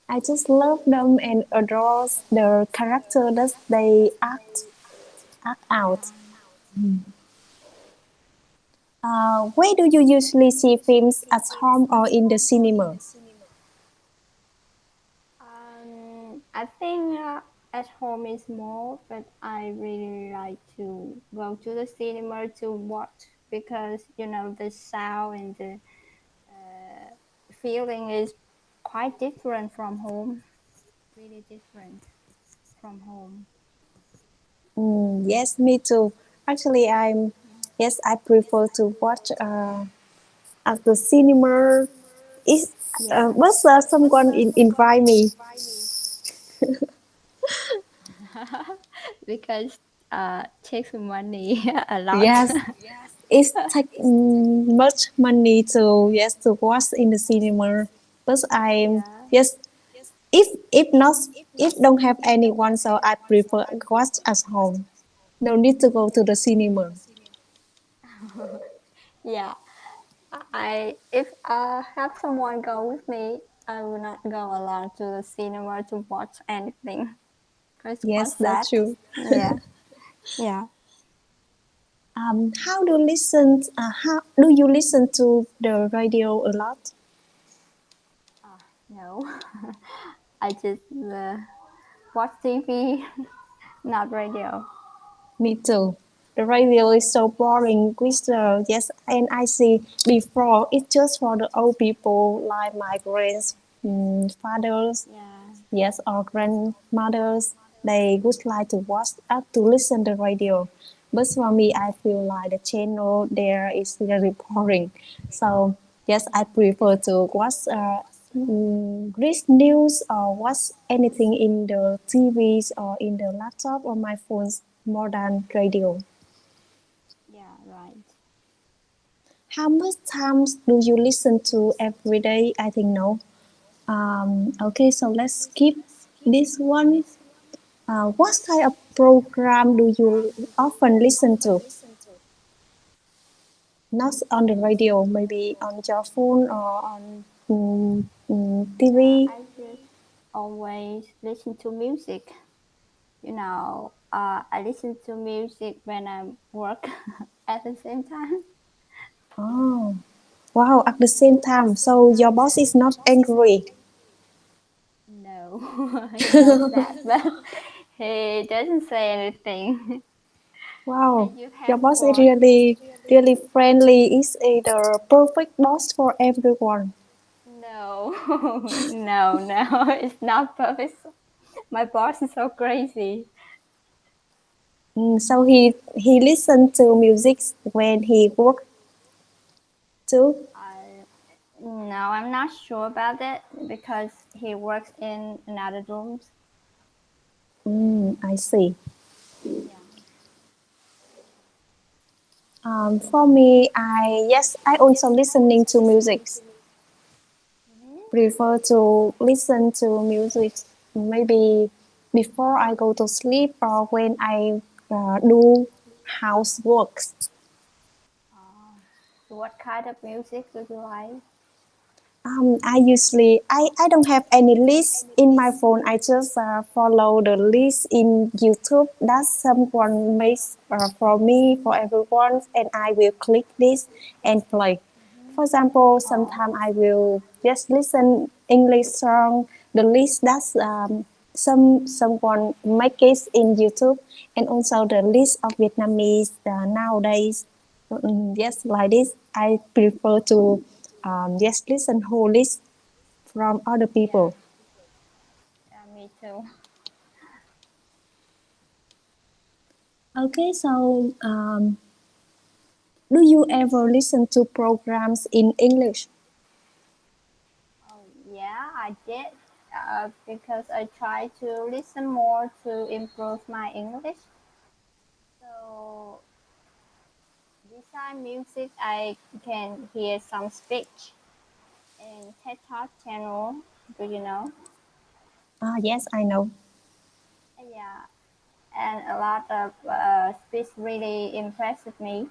I just love them and adore the character that they act out. yeah. Where do you usually see films at home or in the cinema? I think at home is more, but I really like to go to the cinema to watch because the sound and the feeling is quite different from home. Really different from home. Yes, me too. Actually, yes, I prefer to watch at the cinema. Is Yeah, but someone invite me. because takes money a lot. Yes, it take much money to yes to watch in the cinema. But I Yeah. yes if not if don't have anyone, so I prefer watch at home. No need to go to the cinema. Yeah. I if I have someone go with me, I will not go alone to the cinema to watch anything. It's quite Yes, sad. that's true. Yeah. Yeah. How do you listen to the radio a lot? No, I just watch TV, not radio. Me too. The radio is so boring, Crystal. Yes, and I see before it's just for the old people like my grandfathers, Yeah, yes, or grandmothers. They would like to watch to listen to radio. But for me, I feel like the channel there is very boring. So yes, I yeah, prefer to watch read news or watch anything in the TVs or in the laptop or my phones more than radio. yeah, right. How much times do you listen to every day? I think no. Okay, so let's skip this one. What kind of program do you often listen to? Not on the radio, maybe on your phone or on TV. I just always listen to music. I listen to music when I work at the same time. Oh, wow, at the same time. So your boss is not angry. No, he knows that, but he doesn't say anything. Wow, And you your have boss is boss? really friendly. Is the perfect boss for everyone. No, no, it's not perfect. My boss is so crazy. So he listened to music when he worked too. I No, I'm not sure about it because he works in another rooms. I see. Yeah. For me, I also listening to music. Mhm. Prefer to listen to music maybe before I go to sleep or when I do housework. So what kind of music do you like? I don't have any list in my phone. I just follow the list in YouTube that someone makes for me for everyone, and I will click this and play. For example, sometimes Oh, I will just listen English song. The list that's someone make it in YouTube, and also the list of Vietnamese nowadays. Yes, like this. I prefer to just listen whole list from other yeah, people. yeah, me too. Okay, so do you ever listen to programs in English? Oh, yeah, I did. Because I try to listen more to improve my English. So beside music, I can hear some speech in TED Talk channel. Do you know? Yes, I know. Yeah, and a lot of speech really impressed me.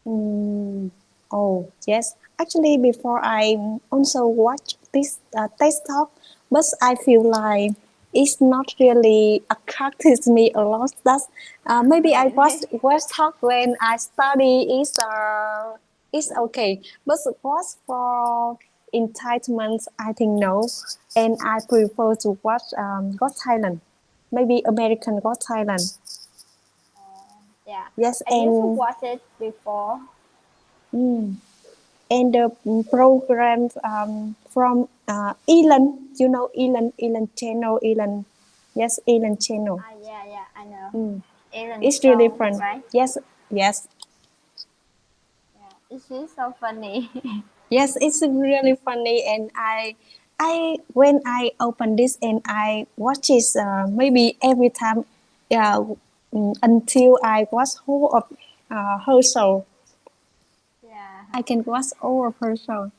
Mm, oh, yes. Actually, before I also watch this TED Talk, but I feel like it's not really attracted me a lot. That's maybe I watch Really? Talk when I study is okay, but watch for entitlements, I think no, and I prefer to watch Got Talent, maybe American Got Talent. Yeah, Yes, I used to watch it before. mm, and the program from Elon, you know Elon channel, Elon, yes, Elon channel. Yeah, yeah, I know. Mm. Ellen It's really Show, fun. right? Yes, yes, Yeah, she's so funny. yes. It's really funny, and I when I open this and I watch it, maybe every time, yeah, until I watch whole of her show. Yeah, I can watch all of her show.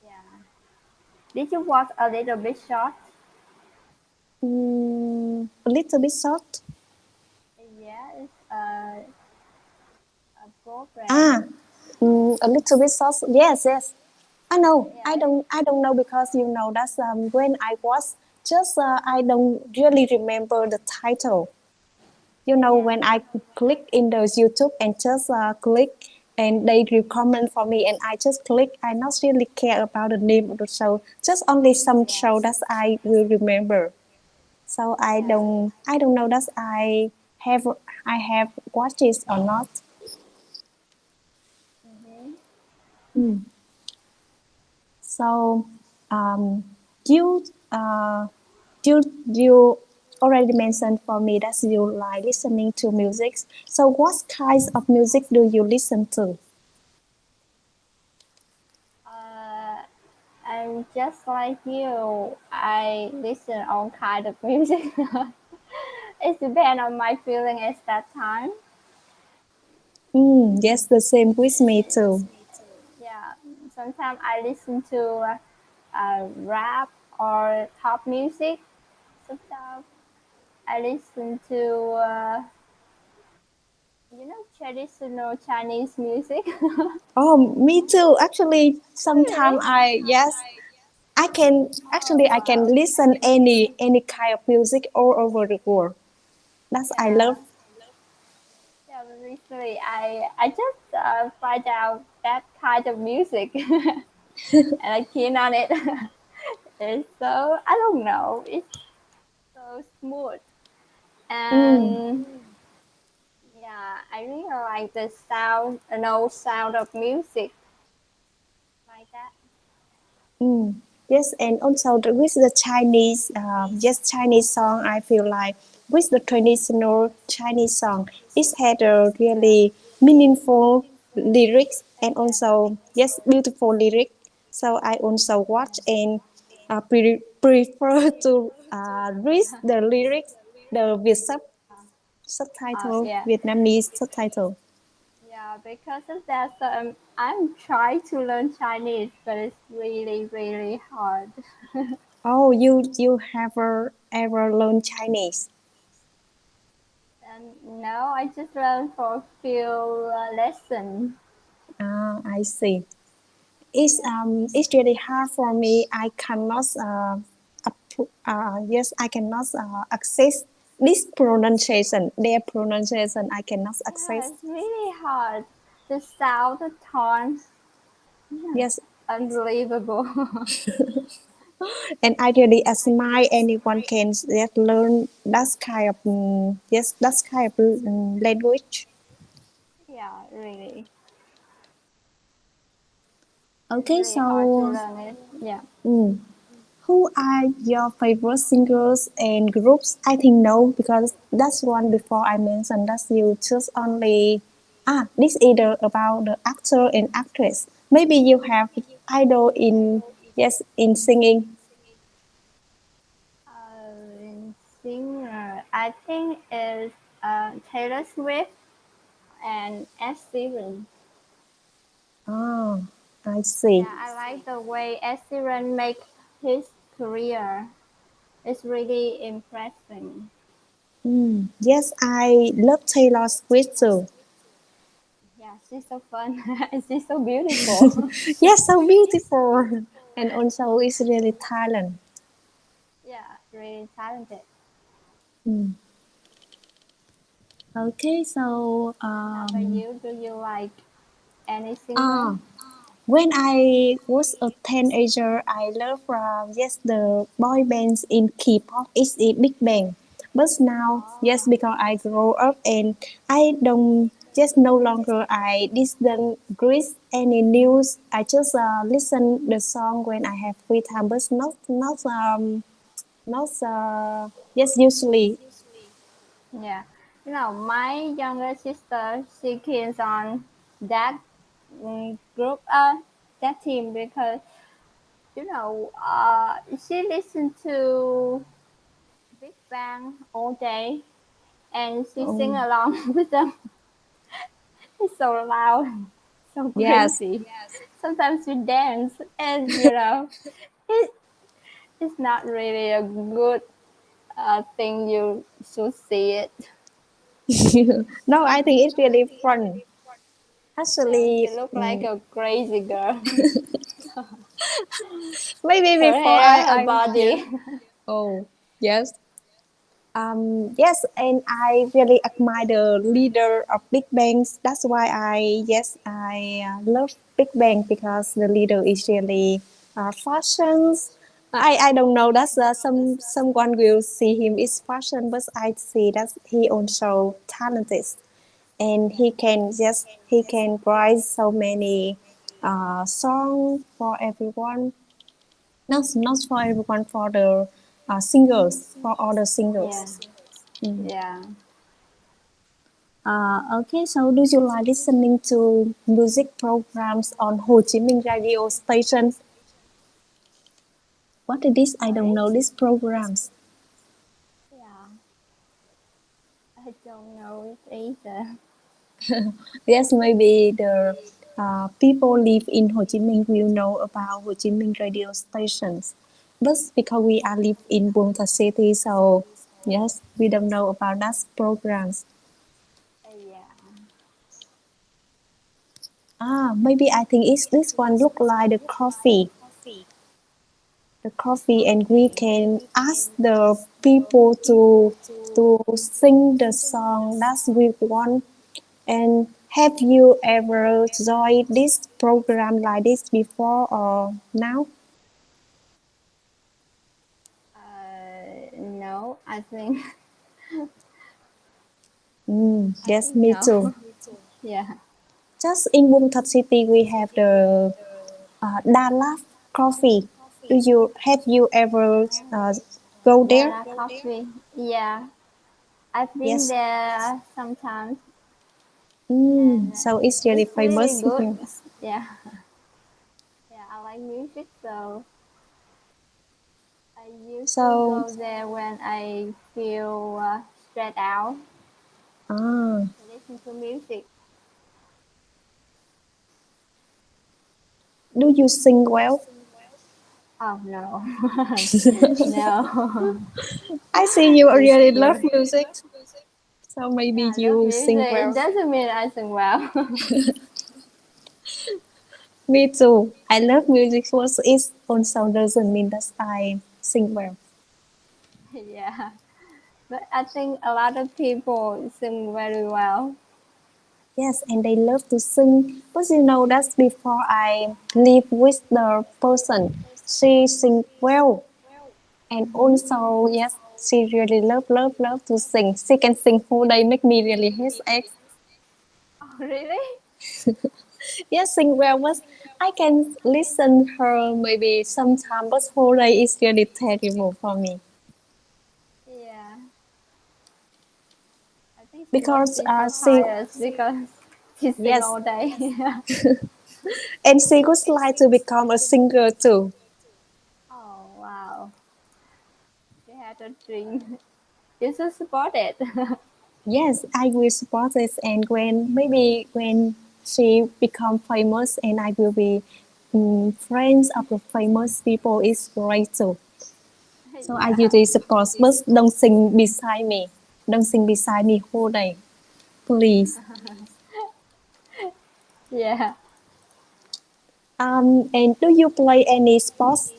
yeah. Did you watch a little bit short? A little bit short. Yeah, it's a Ah, program. a little bit sauce. Yes, yes. I know. I Yeah, don't. I don't know because that's when I was just I don't really remember the title. yeah, When I click in the YouTube and just click and they recommend for me, and I just click. I not really care about the name of the show, just only some show that I will remember. So Yeah. I don't know that have I have watched it or not. Mm-hmm. Mm. So um, you uh, you already mentioned for me that you like listening to music. So what kinds of music do you listen to? Uh, I'm just like you. I listen all kind of music. It depends on my feeling at that time. Yes, the same with me too. Yeah, sometimes I listen to rap or pop music. Sometimes I listen to traditional Chinese music. Oh, me too. Actually, Really? sometimes I can Oh, listen any kind of music all over the world. That's I love. yeah. Yeah, but recently I just find out that kind of music and I keen on it. It's so I don't know. It's so smooth Mm, and yeah, I really like the sound, no sound of music like that. mm. Yes, and also with the Chinese, yes, Chinese song, I feel like with the traditional Chinese song, it had a Yeah, really meaningful lyrics and also yes, beautiful lyrics. So I also watch and prefer to read the lyrics, the subtitle, yeah, Vietnamese subtitle. yeah. Because of that, so I'm trying to learn Chinese, but it's really really hard. Oh, you have ever learned Chinese? And now I just learned for a few lessons. Ah, I see. Yeah. It's really hard for me. I cannot yes, I cannot access this pronunciation. Their pronunciation I cannot Yeah, access. it's really hard. The sound, the tone, yeah, Yes, unbelievable. and I really admire anyone can just learn that kind of yes, that kind of language. Yeah, really. It's Okay, really hard to so learn it. Yeah. mm, who are your favorite singers and groups? I think no, because that's one before I mentioned that you just only this either about the actor and actress. Maybe you have idol in yes in singing. In singer, I think is Taylor Swift and Ed Sheeran. Ah, I see. Yeah, I like the way Ed Sheeran make his career. It's really impressive. Yes, I love Taylor Swift too. Yeah, she's so fun and she's so beautiful. Yes, so beautiful, and also is really talent. Yeah, really talented. Mm. Okay, so How about you? Do you like any singer? ah when I was a teenager, I loved yes the boy bands in K-pop. It's a big bang. But now, yes, Oh, because I grow up and I don't just no longer I listen Greece any news. I just listen the song when I have free time, but not yes usually. yeah. My younger sister, she keeps on that group, that team because she listened to Big Bang all day and she sing Oh, along with them. It's so loud, so yes. crazy. Sometimes we dance, and it, it's not really a good thing. You should see it. No, I think it's really fun. Yeah, Actually, she looked like a crazy girl. maybe Her before hair, her I yeah. body. Oh, yes. Yes, and I really admire the leader of Big Bang. That's why I love Big Bang because the leader is really fashions. I don't know. That's someone will see him is fashion, but I see that he also talented and he can write so many songs for everyone. Not for everyone, for the singers, for all the Yeah. singers. Mm. Yeah. Okay, so do you like listening to music programs on Ho Chi Minh radio station? What it is? I don't Sorry. know these programs. Yeah. I don't know it either. Yes, maybe the people live in Ho Chi Minh will know about Ho Chi Minh radio stations. But because we are live in Buôn Thuột City, so yes, we don't know about that programs. Yeah. Maybe I think it's this one look like the coffee, and we Coffee. can ask the people to sing the song that we want. And have you ever joined this program like this before or now? No, I think I Yes, think me no. too. Yeah. Just in Bum Thật City, we have the Đà Lạt coffee. Have you ever go there? Dara coffee. Yeah. I've been Yes. there sometimes and So it's really it's really famous good. here. Yeah. Yeah, I like music, so I usually So, go there when I feel stressed out ah, to listen to music. do you sing well? Oh no, no. I see you Just really love kidding. music, so Yeah, maybe I love you music. sing It well. doesn't mean I sing well. Me too. I love music, but it also doesn't mean that I sing well. Yeah, but I think a lot of people sing very well. Yes, and they love to sing. But you know, that's before I live with the person. She sing well, and Hmm. also yes, she really love to sing. She can sing whole day, make me really hate ex. Oh, really? Yes, sing well, but I can listen her maybe sometime, but whole day is really terrible for me Yeah, I think she must because be so she tired because she sing yes, all day. and she would like to become a singer too. Oh wow, she had a dream. You should support it. Yes, I will support this, and when she become famous, and I will be friends of the famous people is great too. So I Yeah, usually support, but don't sing beside me. Don't sing beside me whole day, please. yeah. And do you play any sports?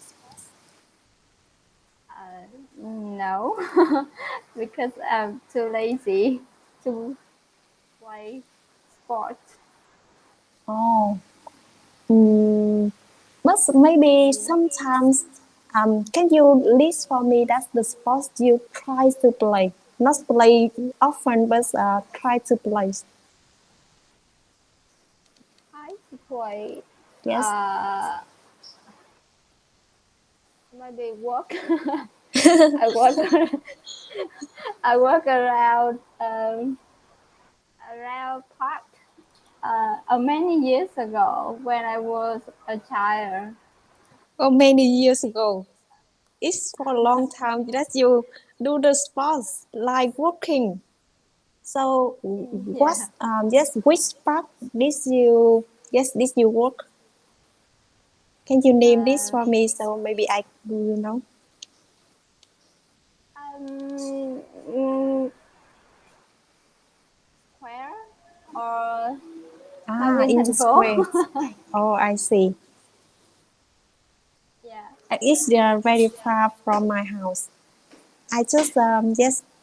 No, because I'm too lazy to play sports. Oh, mm, but maybe sometimes. Can you list for me that's the sports you try to play? Not play often, but try to play. I to play. Yes. Uh, maybe walk. I walk. I walk around around park. Many years ago when I was a child. Oh, many years ago. It's for a long time that you do the sports like walking. So what? Yeah. Yes, which part this you work? Can you name this Uh, for me so maybe I do you know? um, mm, Square or Hai Nguyên In the thành phố. square. Oh, I see. Yeah. It's very far from my house. I just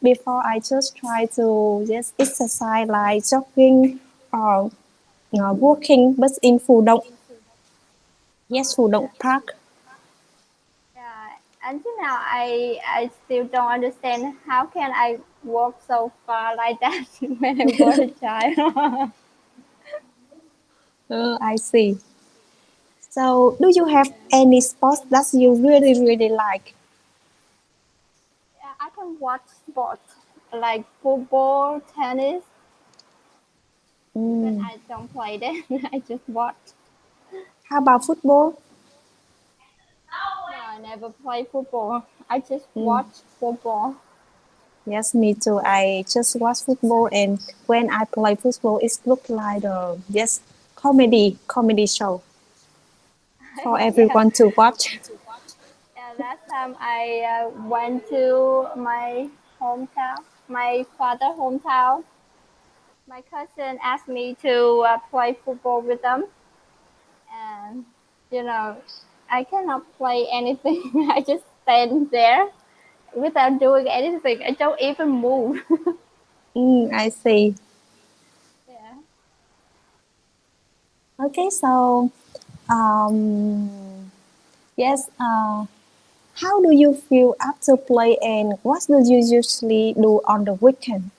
before I just try to just exercise like jogging or walking, but in Phù Động. Yes, Phù Động Yeah. Park. Yeah. Until now, I still don't understand how can I walk so far like that when I was a child. I see. So, do you have any sports that you really, really like? Yeah, I can watch sports like football, tennis, but Mm. I don't play them. I just watch. How about football? No, I never play football. I just Mm. watch football. Yes, me too. I just watch football, and when I play football, it looks like a yes comedy show for Yeah. everyone to watch. Yeah, last time I went to my hometown, my father hometown. My cousin asked me to play football with them, and you know, I cannot play anything. I just stand there without doing anything. I don't even move. I see. Yeah. Okay, so um, yes. How do you feel after play, and what do you usually do on the weekend?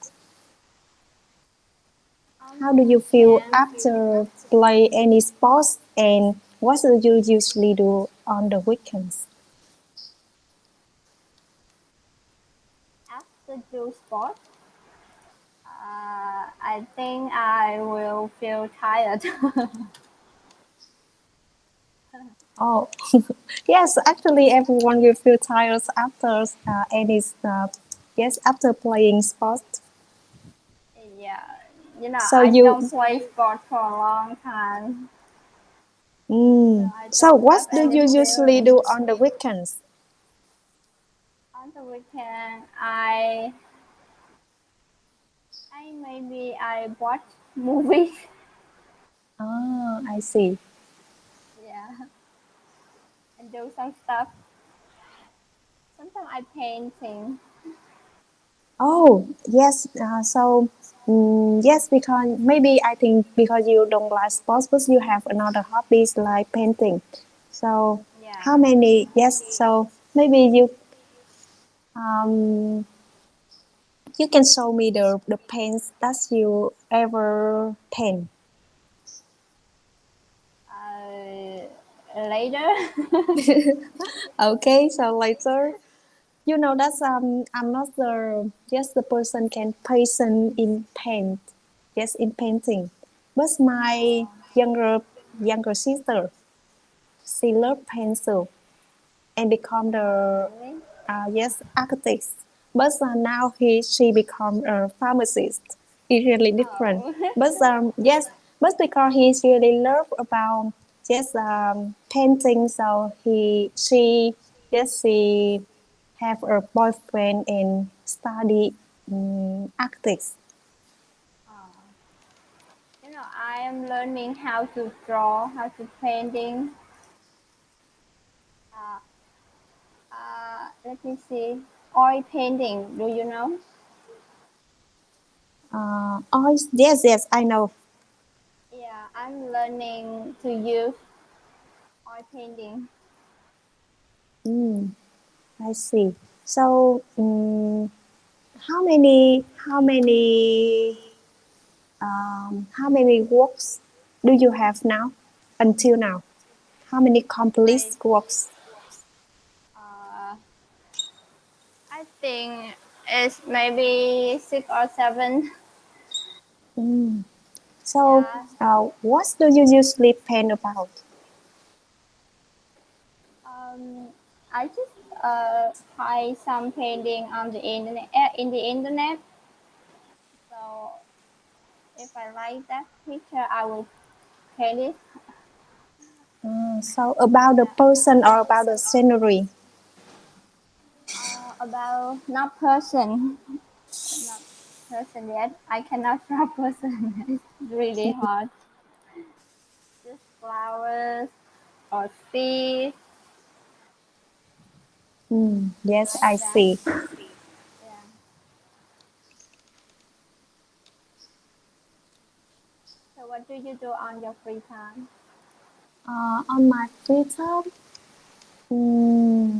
On How the do you feel weekend, after play any sports, and what do you usually do on the weekends? after do sport, I think I will feel tired. Oh, yes, actually, everyone will feel tired after any yes after playing sports. Yeah, So I you, don't play sport for a long time, so I so don't what have do any you usually feeling. do on the weekends? On the weekend, I maybe I watch movies. Ah, I see. Yeah, and do some stuff. Sometimes I painting. Oh, yes. Yes, because maybe I think because you don't like sports, but you have another hobbies like painting. So how Yeah. many? Yes. So maybe um you can show me the paints that you ever paint. Later. Okay. So later, you know that I'm not the just the person can patient in paint. Yes, in painting, but my Oh, younger sister, she loved pencil and become the really? yes architect. But now she become a pharmacist. It's really different. Oh. But yes, but because he's really love about just painting, so she yes she have a boyfriend and study architects. Oh. I am learning how to draw, how to painting. Uh, Let me see. Oil painting. Do you know? Oh yes, yes, I know. Yeah, I'm learning to use oil painting. Mm, I see. So how many works do you have now until now? How many complete I works? uh, I think it's maybe 6 or 7. Mm. So, Yeah. what do you usually paint about? Um, I just try some painting on the internet. In the internet. So if I like that picture, I will paint it. So, about the Yeah. person or about the scenery? About not person, not person yet. I cannot draw person. It's really hard. Just flowers or sea Yes, like I that. see. Yeah. So what do you do on your free time? On my free time, mm,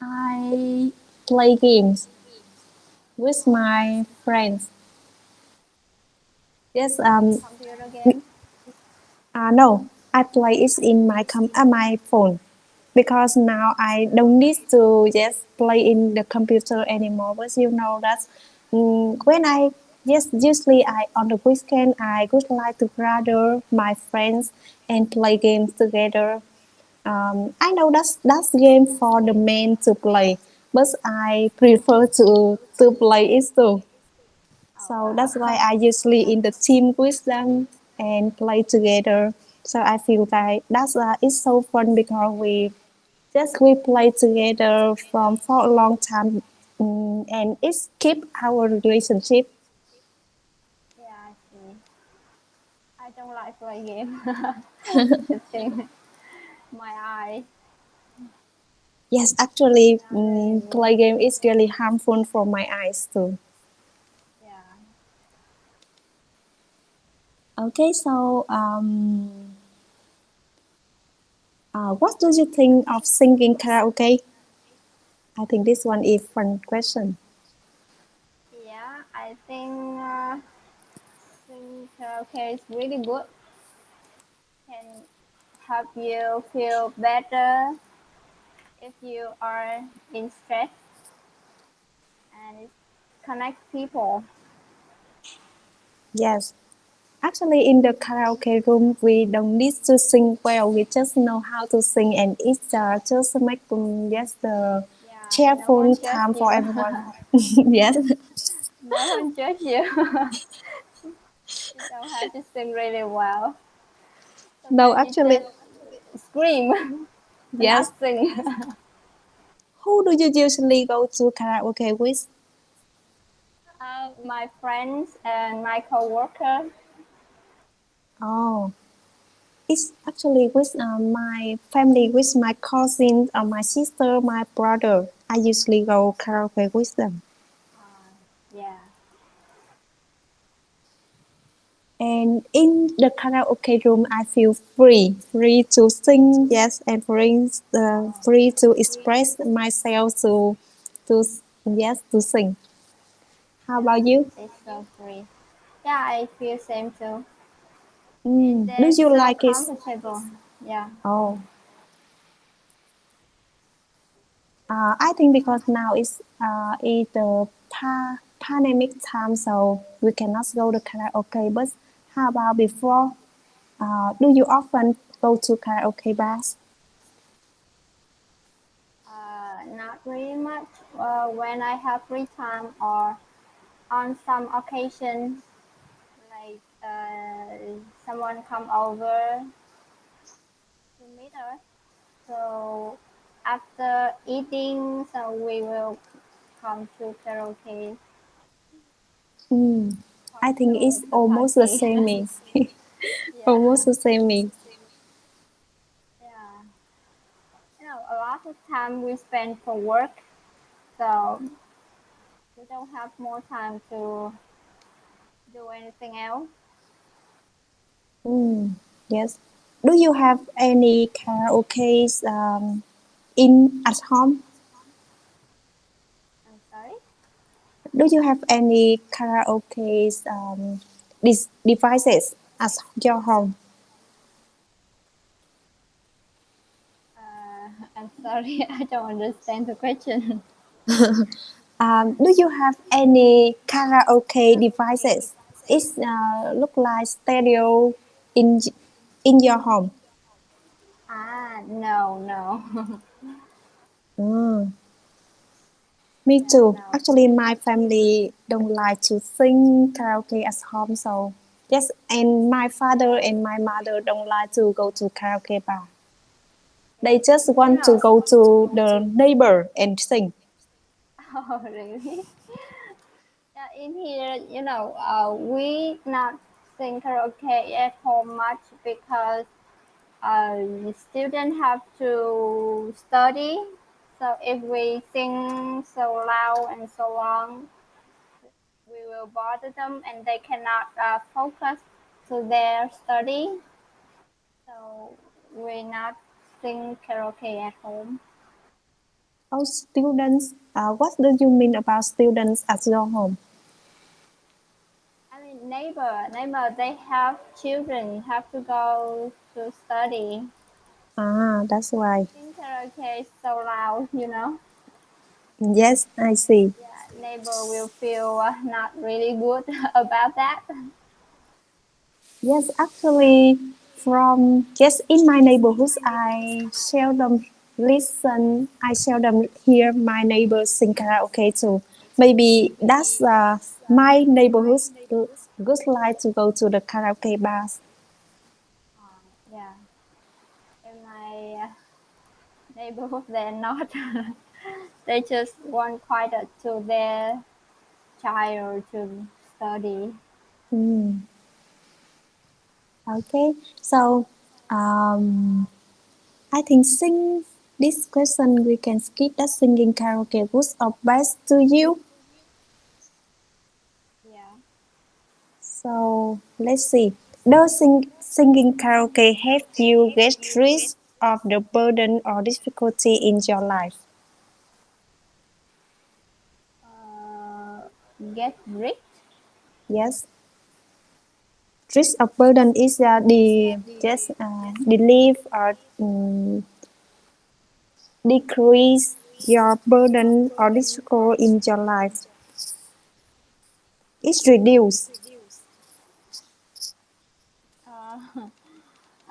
I play games with my friends. Yes, Computer games? no, I play it in my phone because now I don't need to just play in the computer anymore. But you know that when I yes usually I on the weekend I would like to gather my friends and play games together. I know that's game for the men to play, but I prefer to play it too. Oh So that's why wow. I usually in the team with them and play together. So I feel like that's it's so fun because we play together from for a long time, and it's keep our relationship. Yeah, I see. I don't like play game. I think my eyes. Yes, actually, Not really. play game is really harmful for my eyes too. Yeah. Okay, so what do you think of singing karaoke? I think this one is fun question. Yeah, I think sing karaoke is really good. Can help you feel better if you are in stress, and it connects people. Yes, actually, in the karaoke room, we don't need to sing well. We just know how to sing, and it's just make yes the Yeah, no cheerful one judge time for you. everyone. Yes. No one judge you. You don't have to sing really well. No, Sometimes you actually, just scream, yes. not sing. Who do you usually go to karaoke with? My friends and my coworker. Oh, it's actually with my family, with my cousin, my sister, my brother. I usually go karaoke with them. Yeah. And in the karaoke room, I feel free to sing, yes, and free to express myself to yes, to sing. How Yeah, about you? it's so free. Yeah, I feel same too. Do It's you so like it? comfortable. Yeah. Oh, I think because now it's the pandemic time, so we cannot go to karaoke. But how about before? Do you often go to karaoke bars? Not really much. When I have free time or on some occasion, like someone come over to meet us. So after eating, so we will come to karaoke, Mm, I come think to it's the almost the party. same me. Yeah, Almost the same me. yeah. A lot of time we spend for work, so we don't have more time to do anything else. Mm, yes. Do you have any karaoke's in at home? I'm sorry. Do you have any karaoke's devices at your home? I'm sorry, I don't understand the question. Do you have any karaoke devices? It look like stereo in in your home. No, no. Mm. Me Yeah, too. no. Actually, my family don't like to sing karaoke at home, so yes. And my father and my mother don't like to go to karaoke bar. They Yeah. just You want to know, go to the neighbor and sing. oh, really? Yeah, in here, we not sing karaoke at home much because students have to study. So if we sing so loud and so long, we will bother them and they cannot focus. to their study. So we not sing karaoke at home. Oh, students. What do you mean about students at your home? I mean, neighbor, they have children have to go to study. Ah, that's why. Sing karaoke is so loud, you know. Yes, I see. Yeah, neighbor will feel not really good about that. Yes, actually, from just in my neighborhood, I seldom hear my neighbors sing karaoke too. Maybe that's my neighborhood good like to go to the karaoke bars. Yeah, in my neighborhood, they're not. They just want quiet to their child to study. Mm, okay, so um, I think sing this question we can skip that singing karaoke good or best to you. Yeah. So let's see. Does singing karaoke help you get rid of the burden or difficulty in your life? Uh, get rich. Yes. Rid of burden is the just relieve or decrease your burden or difficulty in your life. It's reduce. Uh,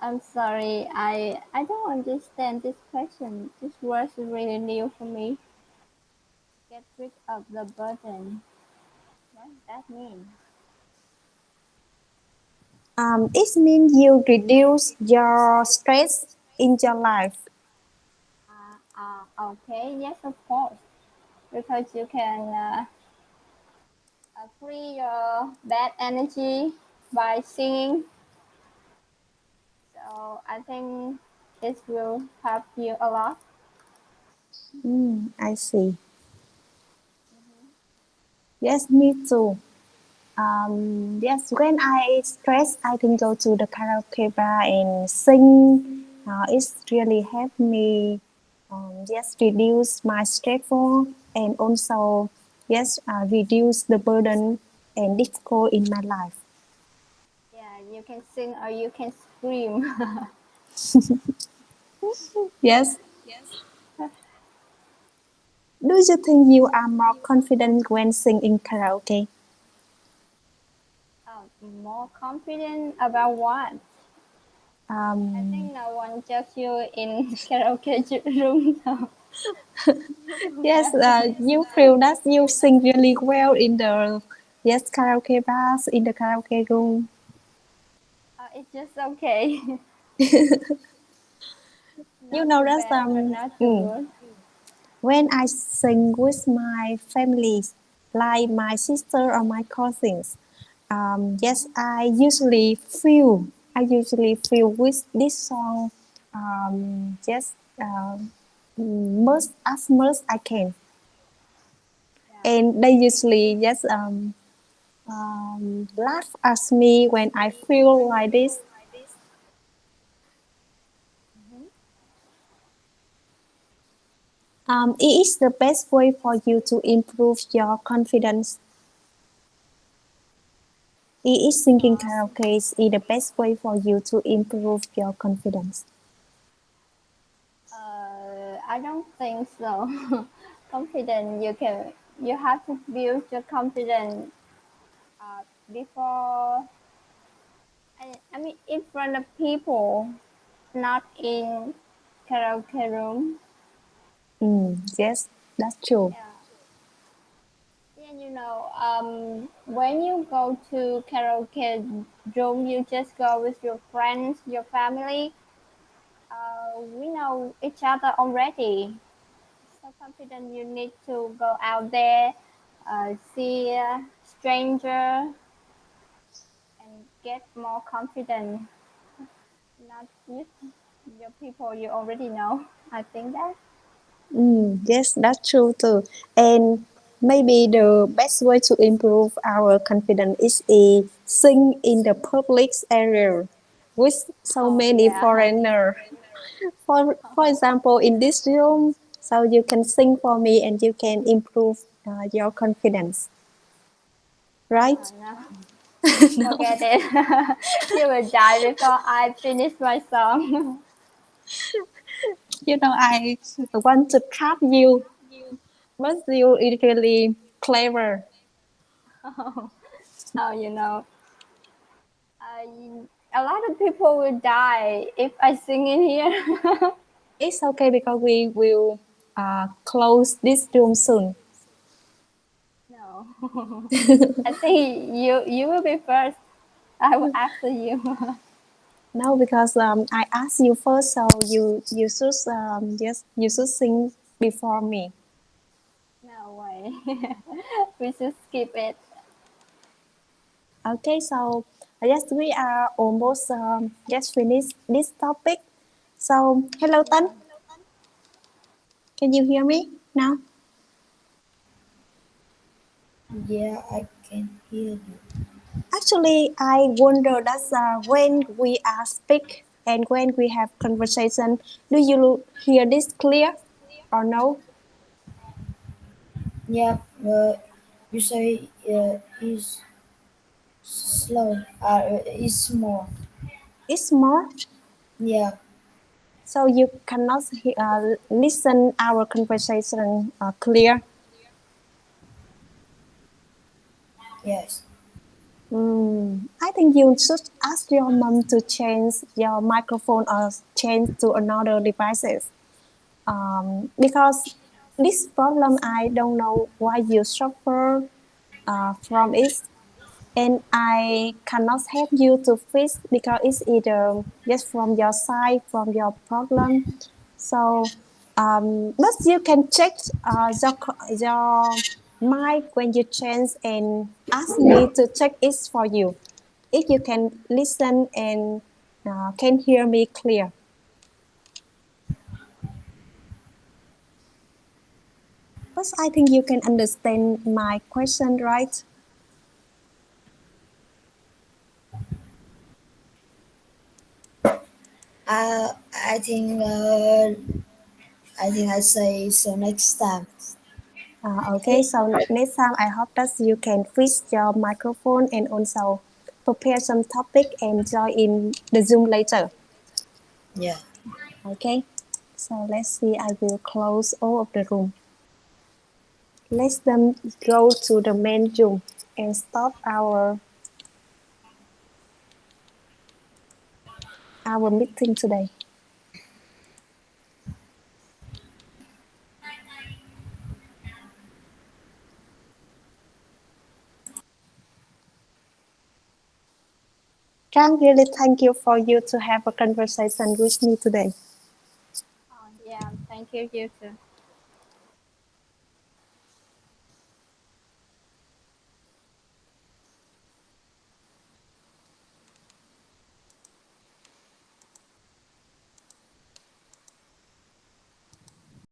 I'm sorry, I don't understand this question. This word is really new for me. Get rid of the burden. What does that mean? It means you reduce your stress in your life. Okay, yes, of course. Because you can free your bad energy by singing. So I think this will help you a lot. I see. Yes, me too. Yes, when I stress, I can go to the karaoke bar and sing. It's really helped me, yes, reduce my stress and also, yes, reduce the burden and difficult in my life. Yeah, you can sing or you can scream. Yes. Do you think you are more confident when singing karaoke? More confident about what? I Um, think no one judge you in karaoke room, so you feel yes, better. you feel that you sing really well in the yes karaoke bars in the karaoke room. It's just okay. You Not know too that bad, but not too mm, good. when I sing with my family, like my sister or my cousins, yes, I usually feel with this song, just much I can, Yeah. and they usually just laugh at me when I feel like this. Mhm. It is the best way for you to improve your confidence. It is singing Uh, karaoke is the best way for you to improve your confidence. I don't think so. Confident, you have to build your confidence before. I mean, in front of people, not in karaoke room. Yes, that's true. Yeah. Yeah, when you go to karaoke room, you just go with your friends, your family. We know each other already. So confident, you need to go out there, see a stranger, and get more confident. Not with your people you already know. I think that. Yes, that's true too. And Maybe the best way to improve our confidence is to sing in the public area with so Oh many yeah. foreigners. For example, in this room, so you can sing for me and you can improve your confidence, Oh right? no, No, forget it. You will die before I finish my song. I want to trap you, but you is really clever. Oh, oh, I, a lot of people will die if I sing in here. It's okay because we will close this room soon. No, I think you will be first. I will after you. No, because I asked you first, so you should yes you should sing before me. No way. We should skip it. Okay, so yes, we are almost just finished this topic. So hello, Tân, Yeah. can you hear me now? Yeah, I can hear you. Actually, I wonder that when we are speak and when we have conversation, do you hear this clear or no? Yeah, you say is slow. Is small. It's more, Yeah. so you cannot listen our conversation clear. Yes. I think you should ask your mom to change your microphone or change to another devices. Because this problem, I don't know why you suffer from it, and I cannot help you to fix because it's either just from your side, from your problem. So, but you can check your mic when you change and ask me to check it for you. If you can listen and can hear me clear. But I think you can understand my question, right? I think I say so next time. Okay, so next time I hope that you can fix your microphone and also prepare some topic and join in the Zoom later. Yeah. Okay, so let's see. I will close all of the room. Let them go to the main room and stop our meeting today. Can really thank you for you to have a conversation with me today. Oh yeah. Thank you. You too.